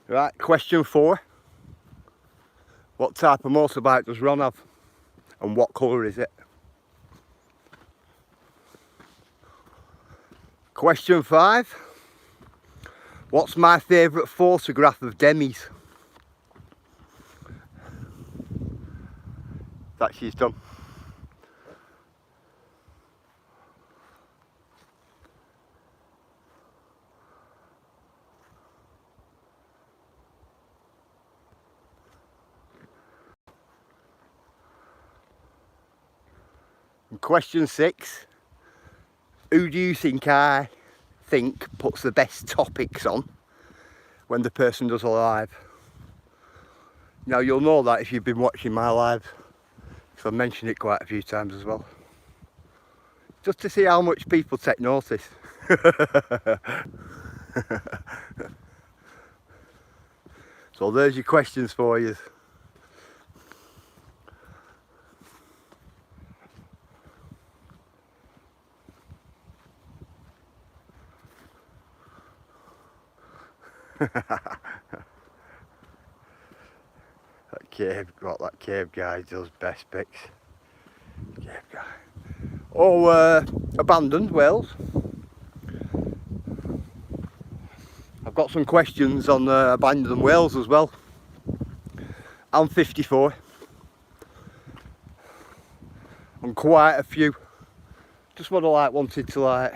Right, question 4. What type of motorbike does Ron have? And what colour is it? Question 5. What's my favourite photograph of Demi's? That she's done. Question 6. Who do you think I think puts the best topics on when the person does a live? Now you'll know that if you've been watching my live, because I've mentioned it quite a few times as well. Just to see how much people take notice. So there's your questions for you. That cave guy does best pics. Cave guy. Oh, abandoned Wales. I've got some questions on abandoned Wales as well. I'm 54. On quite a few. Just what I wanted to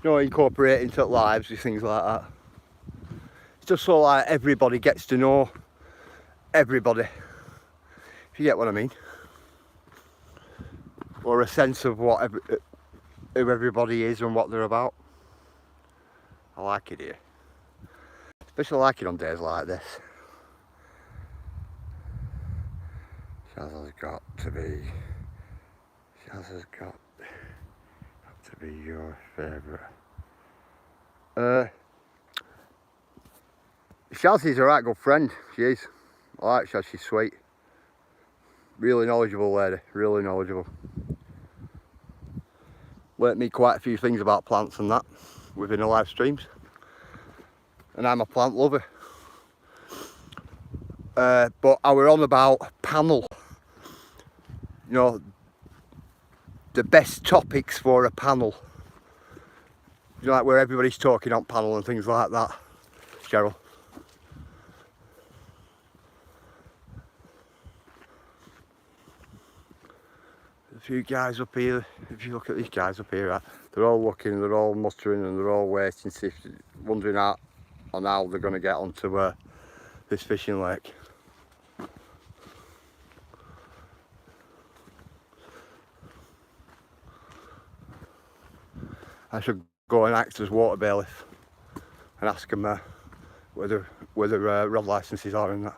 incorporate into lives with things like that. It's just so everybody gets to know everybody. If you get what I mean. Or a sense of who everybody is and what they're about. I like it here. Especially like it on days like this. Shaz has got to be your favourite. Shaz is a right good friend, she is. I like Shaz, she's sweet. Really knowledgeable lady, really knowledgeable. Learnt me quite a few things about plants and that within her live streams. And I'm a plant lover. But I were on about panel. You know, the best topics for a panel. You know, like where everybody's talking on panel and things like that. Cheryl. A few guys up here, if you look at these guys up here, they're all looking, they're all mustering and they're all waiting, wondering how they're going to get onto this fishing lake. I should go and act as water bailiff and ask them whether rod licences are in that.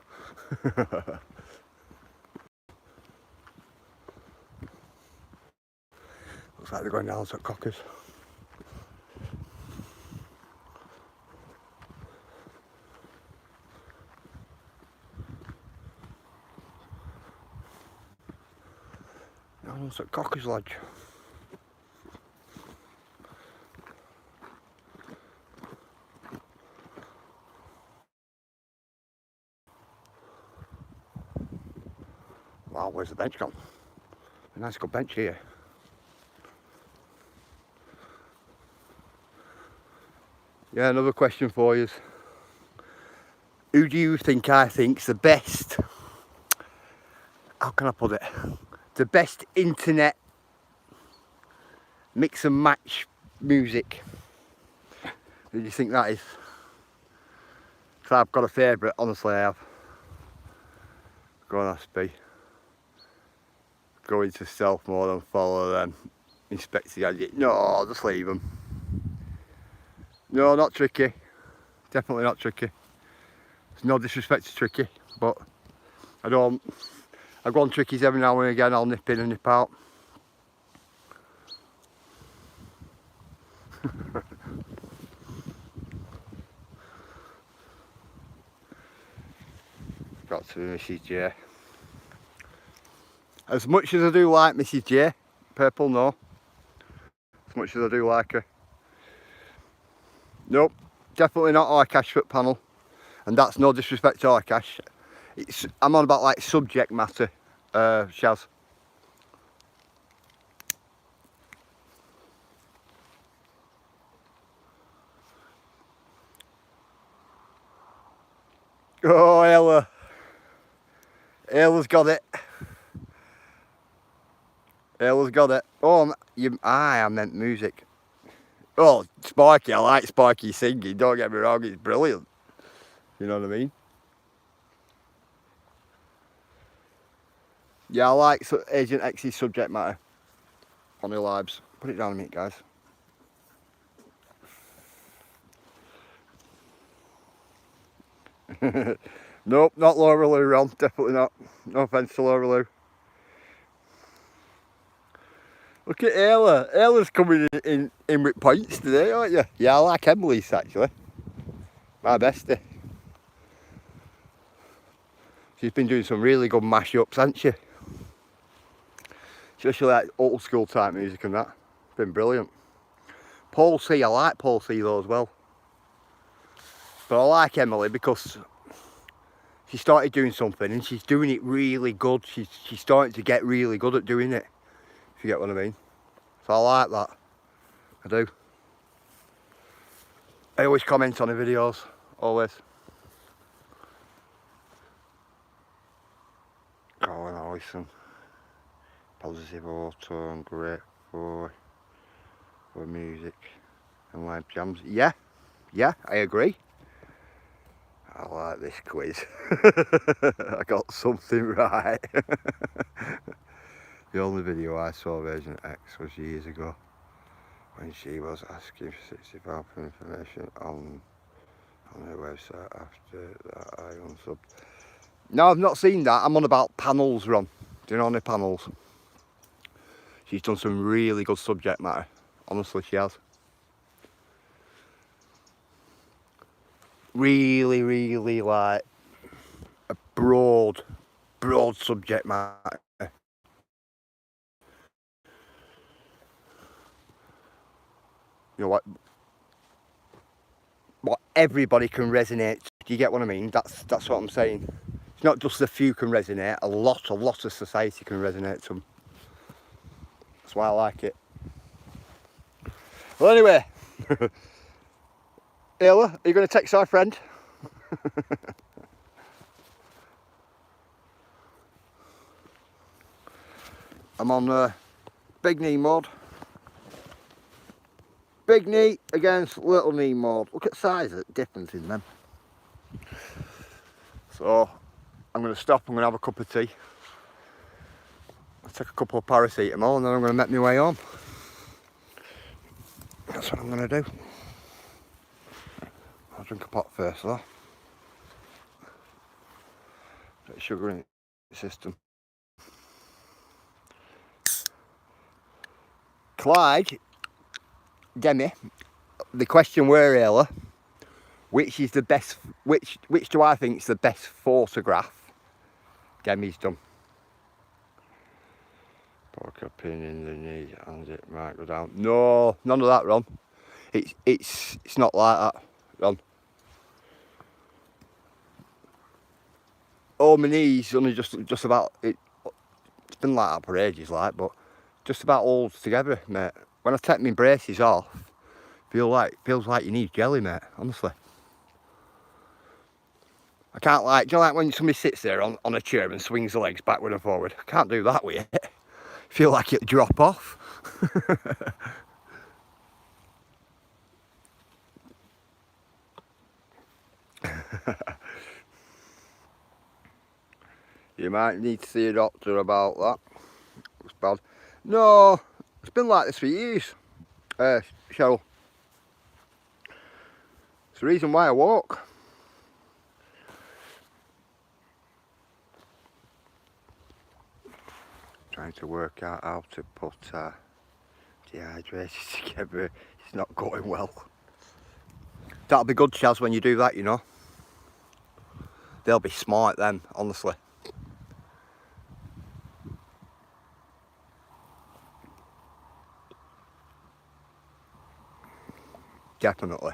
Looks like they're going down to Cockers. Down to Cockers Lodge. Wow, where's the bench gone? A nice good bench here. Yeah, another question for you. Who do you think I think's the best? How can I put it? The best internet mix and match music. Who do you think that is? Because I've got a favourite, honestly I have. Go on SB. Go into stealth mode and follow them. Inspect the gadget. No, just leave them. No, not Tricky. Definitely not Tricky. It's no disrespect to Tricky, but I go on Trickies every now and again. I'll nip in and nip out. Got to be Mrs. J. As much as I do like Mrs. J, Purple, no. As much as I do like her. Nope, definitely not Arcash foot panel. And that's no disrespect to Arcash. I'm on about like subject matter, Shaz. Oh, Ella. Ella's got it. Ella's got it. Oh, I meant music. Oh, Sparky, I like Sparky singing, don't get me wrong, it's brilliant. You know what I mean? Yeah, I like Agent X's subject matter. on the lives. Put it down a minute, guys. Nope, not Laura Lou, Ron. Definitely not. No offence to Laura Lou. Look at Ayla. Ayla's coming in with points today, aren't you? Yeah, I like Emily's actually. My bestie. She's been doing some really good mash-ups, hasn't she? Especially like old school type music and that. Been brilliant. Paul C, I like Paul C though as well. But I like Emily because she started doing something and she's doing it really good. She's starting to get really good at doing it, if you get what I mean. So I like that. I do. I always comment on the videos, always. Colin Allison. Positive auto and great for music and live jams. Yeah, I agree. I like this quiz. I got something right. The only video I saw of Agent X was years ago when she was asking for £60 for information on her website. After that I unsubbed. No, I've not seen that. I'm on about panels, Ron. Do you know any panels? She's done some really good subject matter. Honestly, she has. Really like a broad subject matter. You know what everybody can resonate. Do you get what I mean? That's what I'm saying. It's not just a few can resonate. A lot of society can resonate to them. That's why I like it. Well, anyway, Ayla, are you going to text our friend? I'm on big knee mode. Big knee against little knee mode. Look at the size of the difference in them. So I'm going to stop. I'm going to have a cup of tea. I'll take a couple of paracetamol and then I'm going to make my way home. That's what I'm going to do. I'll drink a pot first though. Bit of sugar in the system. Clyde, Demi, the question were, Ayla, which is the best, which do I think is the best photograph Demi's done? Poke a pin in the knee and it might go down. No, none of that, Ron. It's not like that, Ron. Oh, my knees only just about it. It's been like that for ages, like, but just about holds together, mate. When I take my braces off, feels like you need jelly, mate. Honestly, I can't like. Do you know, like when somebody sits there on a chair and swings the legs backward and forward? I can't do that with it. Feel like it'll drop off. You might need to see a doctor about that. It's bad. No, it's been like this for years, Cheryl. It's the reason why I walk. Trying to work out how to put dehydrated together. It's not going well. That'll be good, Chaz, when you do that, you know. They'll be smart then, honestly. Definitely.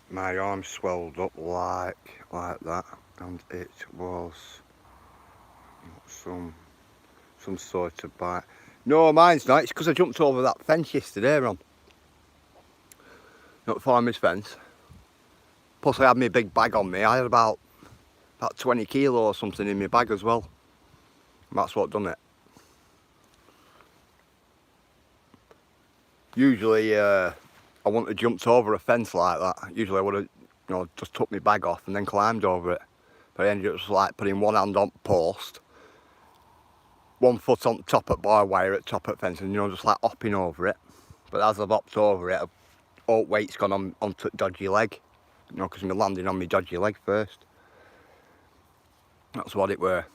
My arm swelled up like that, and it was some sort of bite. No, mine's not. It's because I jumped over that fence yesterday, Ron. Not farmer's fence. Plus I had my big bag on me. I had about 20 kilo or something in my bag as well. And that's what done it. Usually I wouldn't have jumped over a fence like that. Usually I would have, you know, just took my bag off and then climbed over it. But I ended up just like putting one hand on the post, one foot on top at bar wire at top of the fence, and you know, just like hopping over it. But as I've hopped over it, all weight's gone onto the dodgy leg, you know, because I'm landing on my dodgy leg first. That's what it were.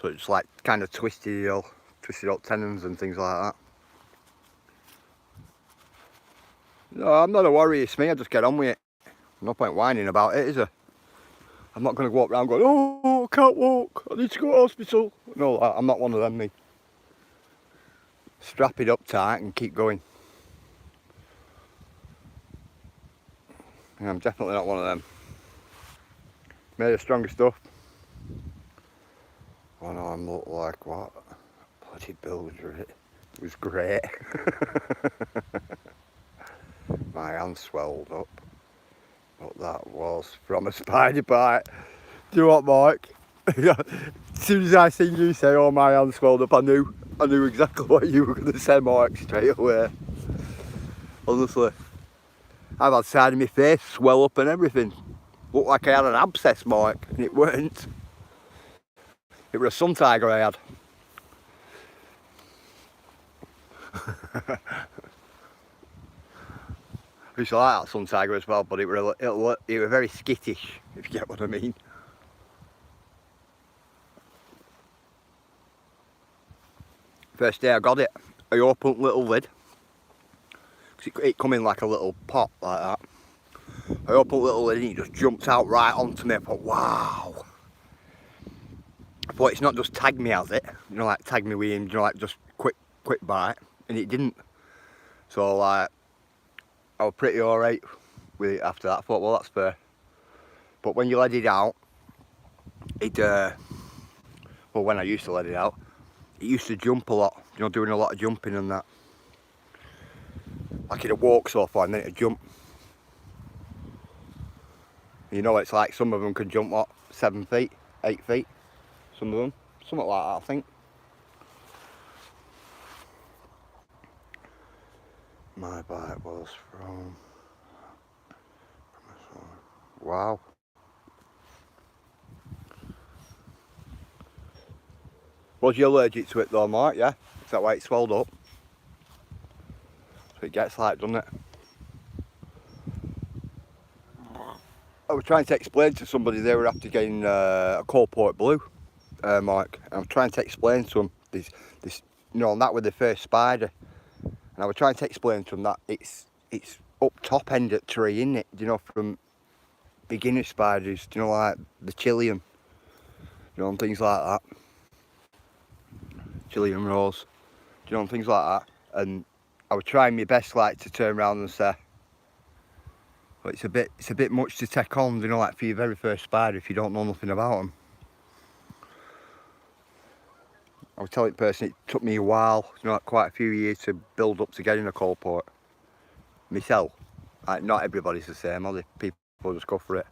So it's like kind of twisted up tendons and things like that. No, I'm not a worry, it's me, I just get on with it. No point whining about it, is there? I'm not going to walk around going, oh, I can't walk, I need to go to hospital. No, I'm not one of them, me. Strap it up tight and keep going. Yeah, I'm definitely not one of them. Made of stronger stuff. Oh no, I look like what? Bloody builder, it was great. My hand swelled up. But that was from a spider bite. Do you know what, Mike? As soon as I seen you say, oh, my hand swelled up, I knew exactly what you were going to say, Mike, straight away. Honestly. I've had side of my face swell up and everything. Looked like I had an abscess, Mike, and it weren't. It was a sun tiger I had. I used to like that sun tiger as well, but it were very skittish, if you get what I mean. First day I got it, I opened the little lid. It come in like a little pot like that. I opened the little lid and it just jumped out right onto me. I thought, wow. I thought, it's not just tag me, has it? You know, like tag me with him, you know, like just quick bite. And it didn't. So like, I was pretty alright with it after that. I thought, well, that's fair. But when you let it out, well, when I used to let it out, it used to jump a lot, you know, doing a lot of jumping and that. Like it'd walk so far and then it'd jump. You know, it's like some of them can jump, what, 7 feet, 8 feet? Some of them, something like that, I think. My bite was from wow. Was you allergic to it though, Mike? Yeah? Is that why it swelled up? So it gets like, doesn't it? I was trying to explain to somebody they were after getting a cold port blue, Mike. And I'm trying to explain to them this, you know, and that was the first spider. And I was trying to explain to them that it's up top end at tree, isn't it? You know, from beginner spiders, you know, like the Chilean, you know, and things like that. Chilean rose, you know, and things like that. And I was trying my best, like, to turn around and say, but it's a bit much to take on, you know, like for your very first spider if you don't know nothing about them. I was telling the person it took me a while, you know, like quite a few years to build up to getting a cold port. Myself, like, not everybody's the same, are they? People just go for it.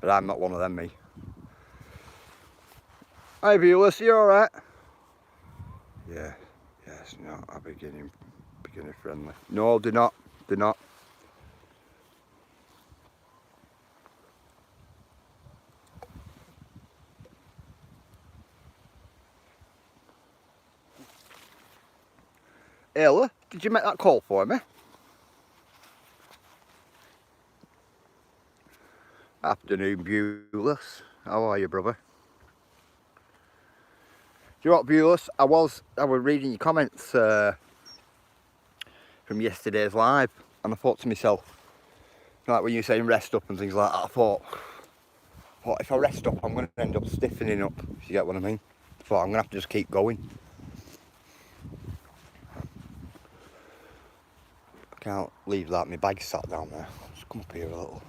But I'm not one of them, me. Hi viewers, you alright? Yeah, yes, no, I'm beginner friendly. No, do not. Ella, did you make that call for me? Afternoon, viewers. How are you, brother? Do you know what, viewers? I was reading your comments from yesterday's live, and I thought to myself, like when you were saying rest up and things like that, I thought if I rest up, I'm going to end up stiffening up, if you get what I mean. I thought I'm going to have to just keep going. I can't leave that, my bag's sat down there. Just come up here a little.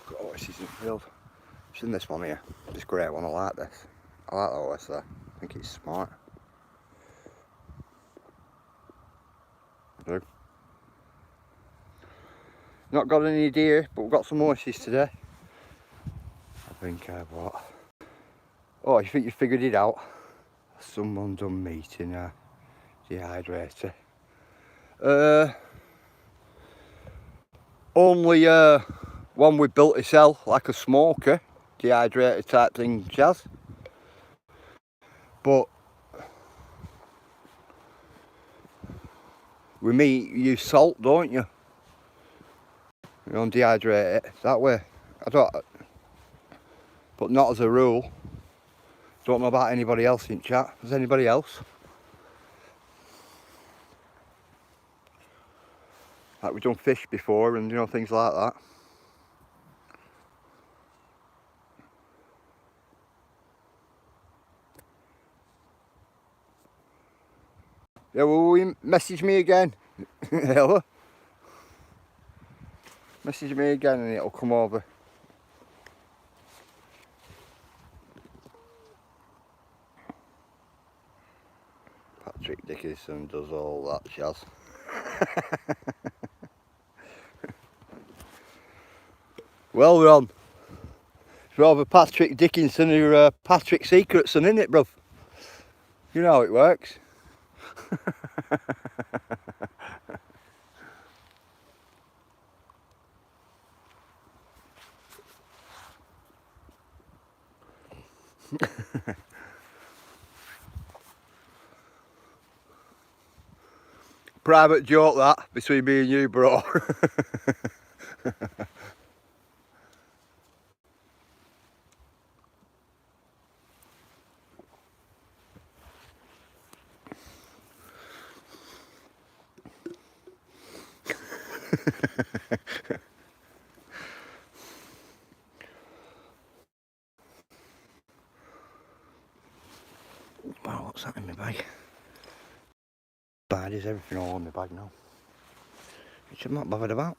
Got horses in the field. I've seen this one here, this grey one, I like this. I like that horse there, I think it's smart. I do. Not got any deer, but we've got some horses today. I think I've what? Oh, you think you figured it out? Someone done meeting a dehydrator. Only one we built itself, like a smoker, dehydrator type thing, Chaz. But with meat, you use salt, don't you? You don't dehydrate it that way. I don't, but not as a rule. Don't know about anybody else in chat. Is anybody else? Like we've done fish before and, you know, things like that. Yeah, will you message me again? Hello? Message me again and it'll come over. Patrick Dickinson does all that, Chaz. Well, we're on. It's rather Patrick Dickinson or Patrick Secretson, isn't it, bruv? You know how it works. Private joke that, between me and you, bro. Wow, what's that in my bag? Bad is everything all in my bag now. Which I'm not bothered about.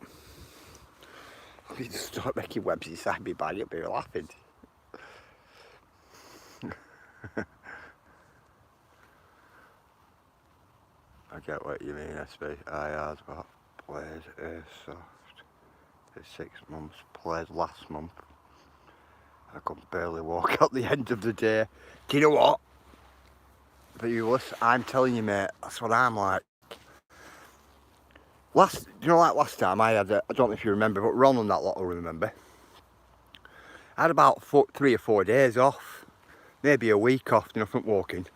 If you just start making webs inside my bag, you'll be laughing. I get what you mean, SB. I had what played Airsoft for 6 months, played last month. I could barely walk out the end of the day. Do you know what? But you listen, I'm telling you, mate, that's what I'm like. Last time I had, I don't know if you remember, but Ron and that lot will remember. I had about 3 or 4 days off, maybe a week off, from walking.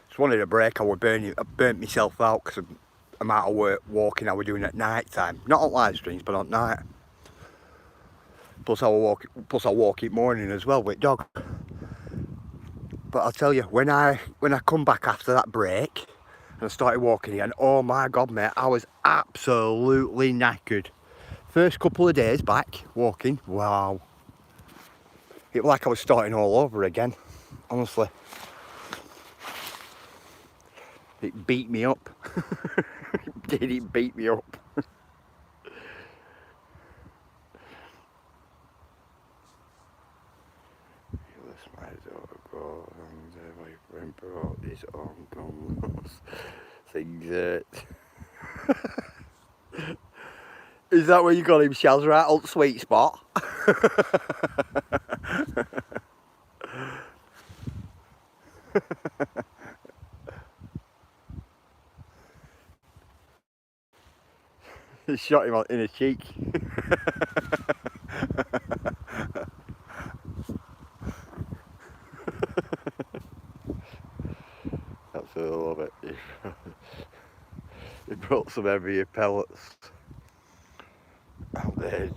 Just wanted a break. I burnt myself out because of the amount of work walking I was doing at night time. Not on live streams, but on night. Plus I walk in morning as well with dog. But I'll tell you, when I come back after that break and I started walking again, oh my God, mate, I was absolutely knackered. First couple of days back walking, wow. It was like I was starting all over again, honestly. It beat me up. It beat me up. Brought his own gun things. Is that where you got him, Shaz? Right on the sweet spot. He shot him in the cheek. I love it. He brought some heavier pellets. And they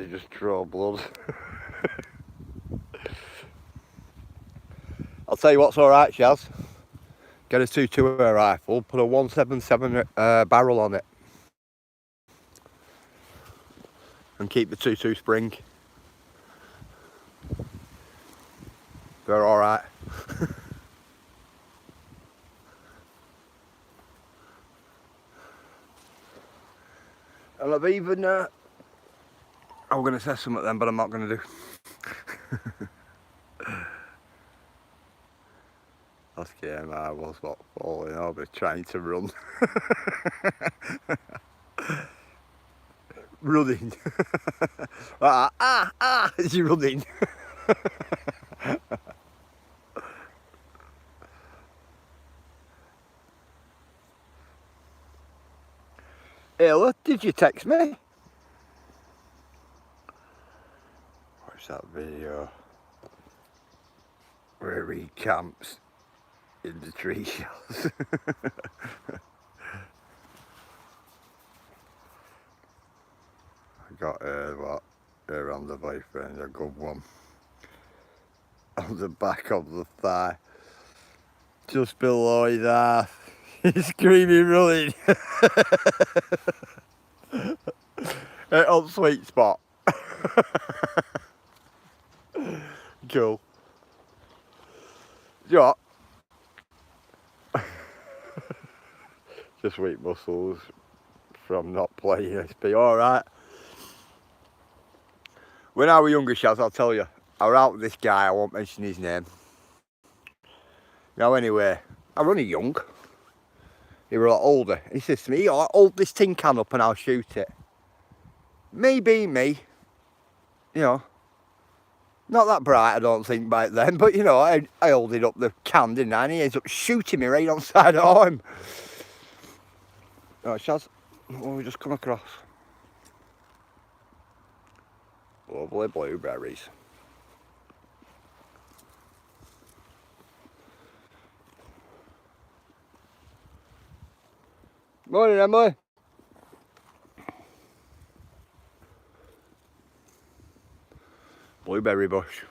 just draw blood. I'll tell you what's alright, Shaz. Get a 2.2 rifle, put a 177 barrel on it. And keep the 2.2 spring. They're alright. And I've even, I'm going to say something then, but I'm not going to do. Last game I was falling over trying to run. Running. Is he running? Ayla, did you text me? Watch that video where he camps in the tree shells. I got her on the boyfriend, a good one. On the back of the thigh. Just below his ass. He's screaming, running. On sweet spot. Cool. You know what? Just weak muscles from not playing SP. Alright. When I was younger, Shaz, I'll tell you, I was out with this guy, I won't mention his name. Now anyway, I was only young. He was a lot older. He says to me, "Oh, hold this tin can up and I'll shoot it." Me being me, you know, not that bright I don't think back then, but you know, I held it up the can, didn't I? And he ends up shooting me right on the side of the arm. Right, Shaz, what have we just come across? Lovely blueberries. Morning, Emily. Blueberry bush.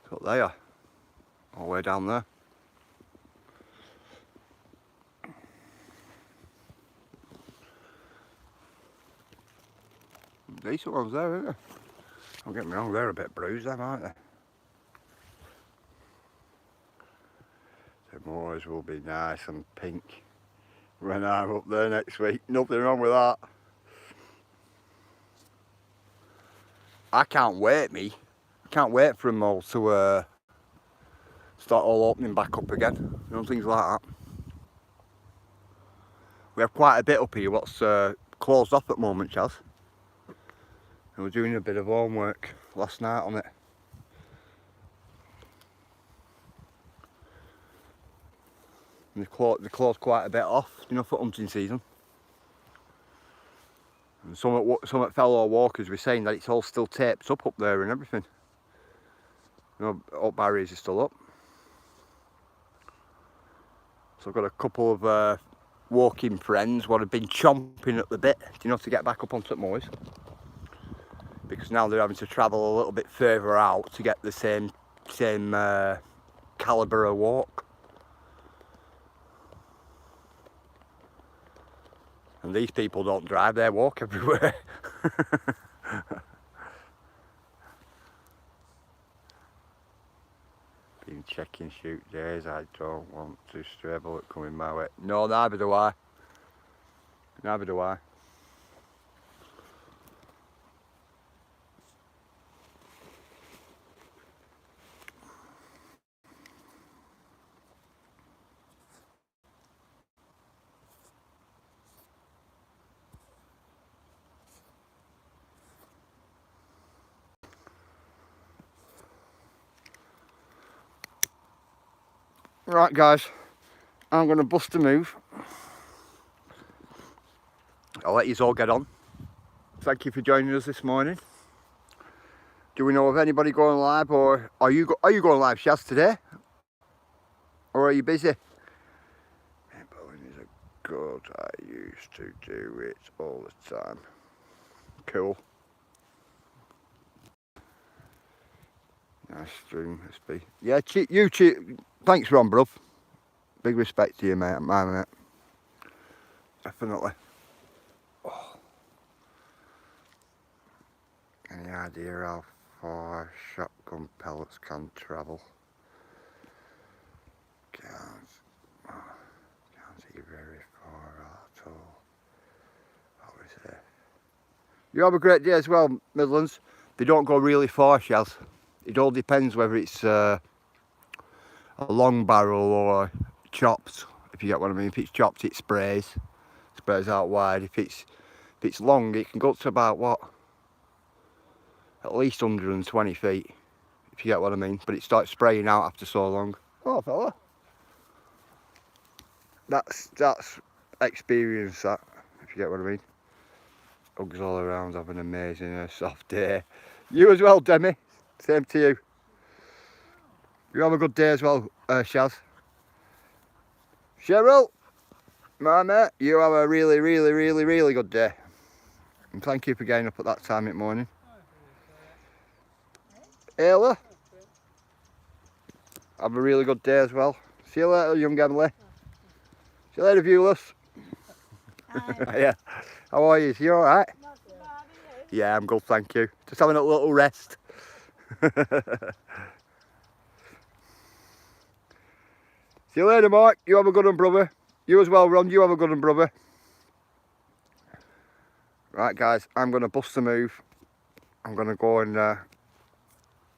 That's what they are. All the way down there. Decent ones there, isn't there? Don't get me wrong, they're a bit bruised, them, aren't they? The moors will be nice and pink when I'm up there next week. Nothing wrong with that. I can't wait, me. I can't wait for them all to start all opening back up again. You know, things like that. We have quite a bit up here what's closed off at the moment, Chaz. And we're doing a bit of homework last night on it. And they closed quite a bit off, you know, for hunting season. And some fellow walkers were saying that it's all still taped up there and everything. You know, up barriers are still up. So I've got a couple of walking friends what have been chomping at the bit, you know, to get back up onto the moors. Because now they're having to travel a little bit further out to get the same calibre of walk. And these people don't drive, they walk everywhere. Been checking shoot days, I don't want to stray bullet coming my way. No, neither do I. Neither do I. Right guys, I'm going to bust a move. I'll let you all get on. Thank you for joining us this morning. Do we know of anybody going live, or are you going live, Shaz, today? Or are you busy? Bowling is a good, I used to do it all the time. Cool. Nice stream, SP. Yeah, thanks, Ron, bruv. Big respect to you, mate. Mate. Definitely. Oh. Any idea how far shotgun pellets can travel? Can't see very far at all. What was it? You have a great day as well, Midlands. They don't go really far, Shaz. It all depends whether it's a long barrel or chopped, if you get what I mean. If it's chopped, it sprays out wide. If it's long, it can go up to about, what, at least 120 feet, if you get what I mean. But it starts spraying out after so long. Oh, fella. that's experience, that, if you get what I mean. Hugs all around, have an amazing soft day. You as well, Demi. Same to you. You have a good day as well, Shaz. Cheryl, my mate, you have a really, really, really, really good day. And thank you for getting up at that time in the morning. Ayla, have a really good day as well. See you later, young Emily. See you later, viewers. Hi. Yeah. How are you? You alright? Not so bad, are you? Yeah, I'm good, thank you. Just having a little rest. See you later, Mark. You have a good one, brother. You as well, Ron. You have a good one, brother. Right, guys, I'm going to bust the move. I'm going to go and I'm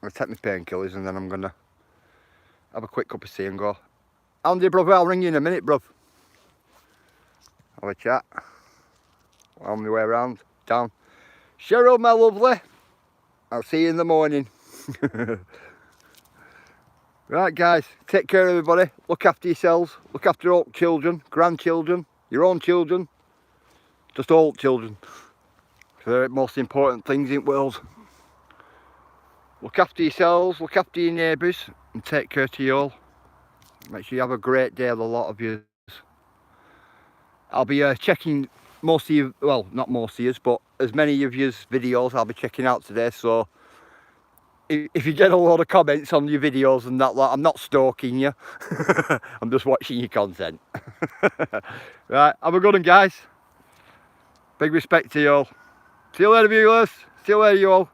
going to take my painkillers and then I'm going to have a quick cup of tea and go. Andy, brother, I'll ring you in a minute, bruv. Have a chat. On my way around, down. Cheryl, my lovely. I'll see you in the morning. Right, guys, take care, everybody. Look after yourselves. Look after all children, grandchildren, your own children. Just all children. They're the most important things in the world. Look after yourselves, look after your neighbours, and take care to you all. Make sure you have a great day, the lot of you. I'll be checking most of you, well, not most of you, but as many of you's videos I'll be checking out today. So if you get a lot of comments on your videos and that lot, I'm not stalking you. I'm just watching your content. Right, have a good one, guys. Big respect to you all. See you later, viewers. See you later, you all.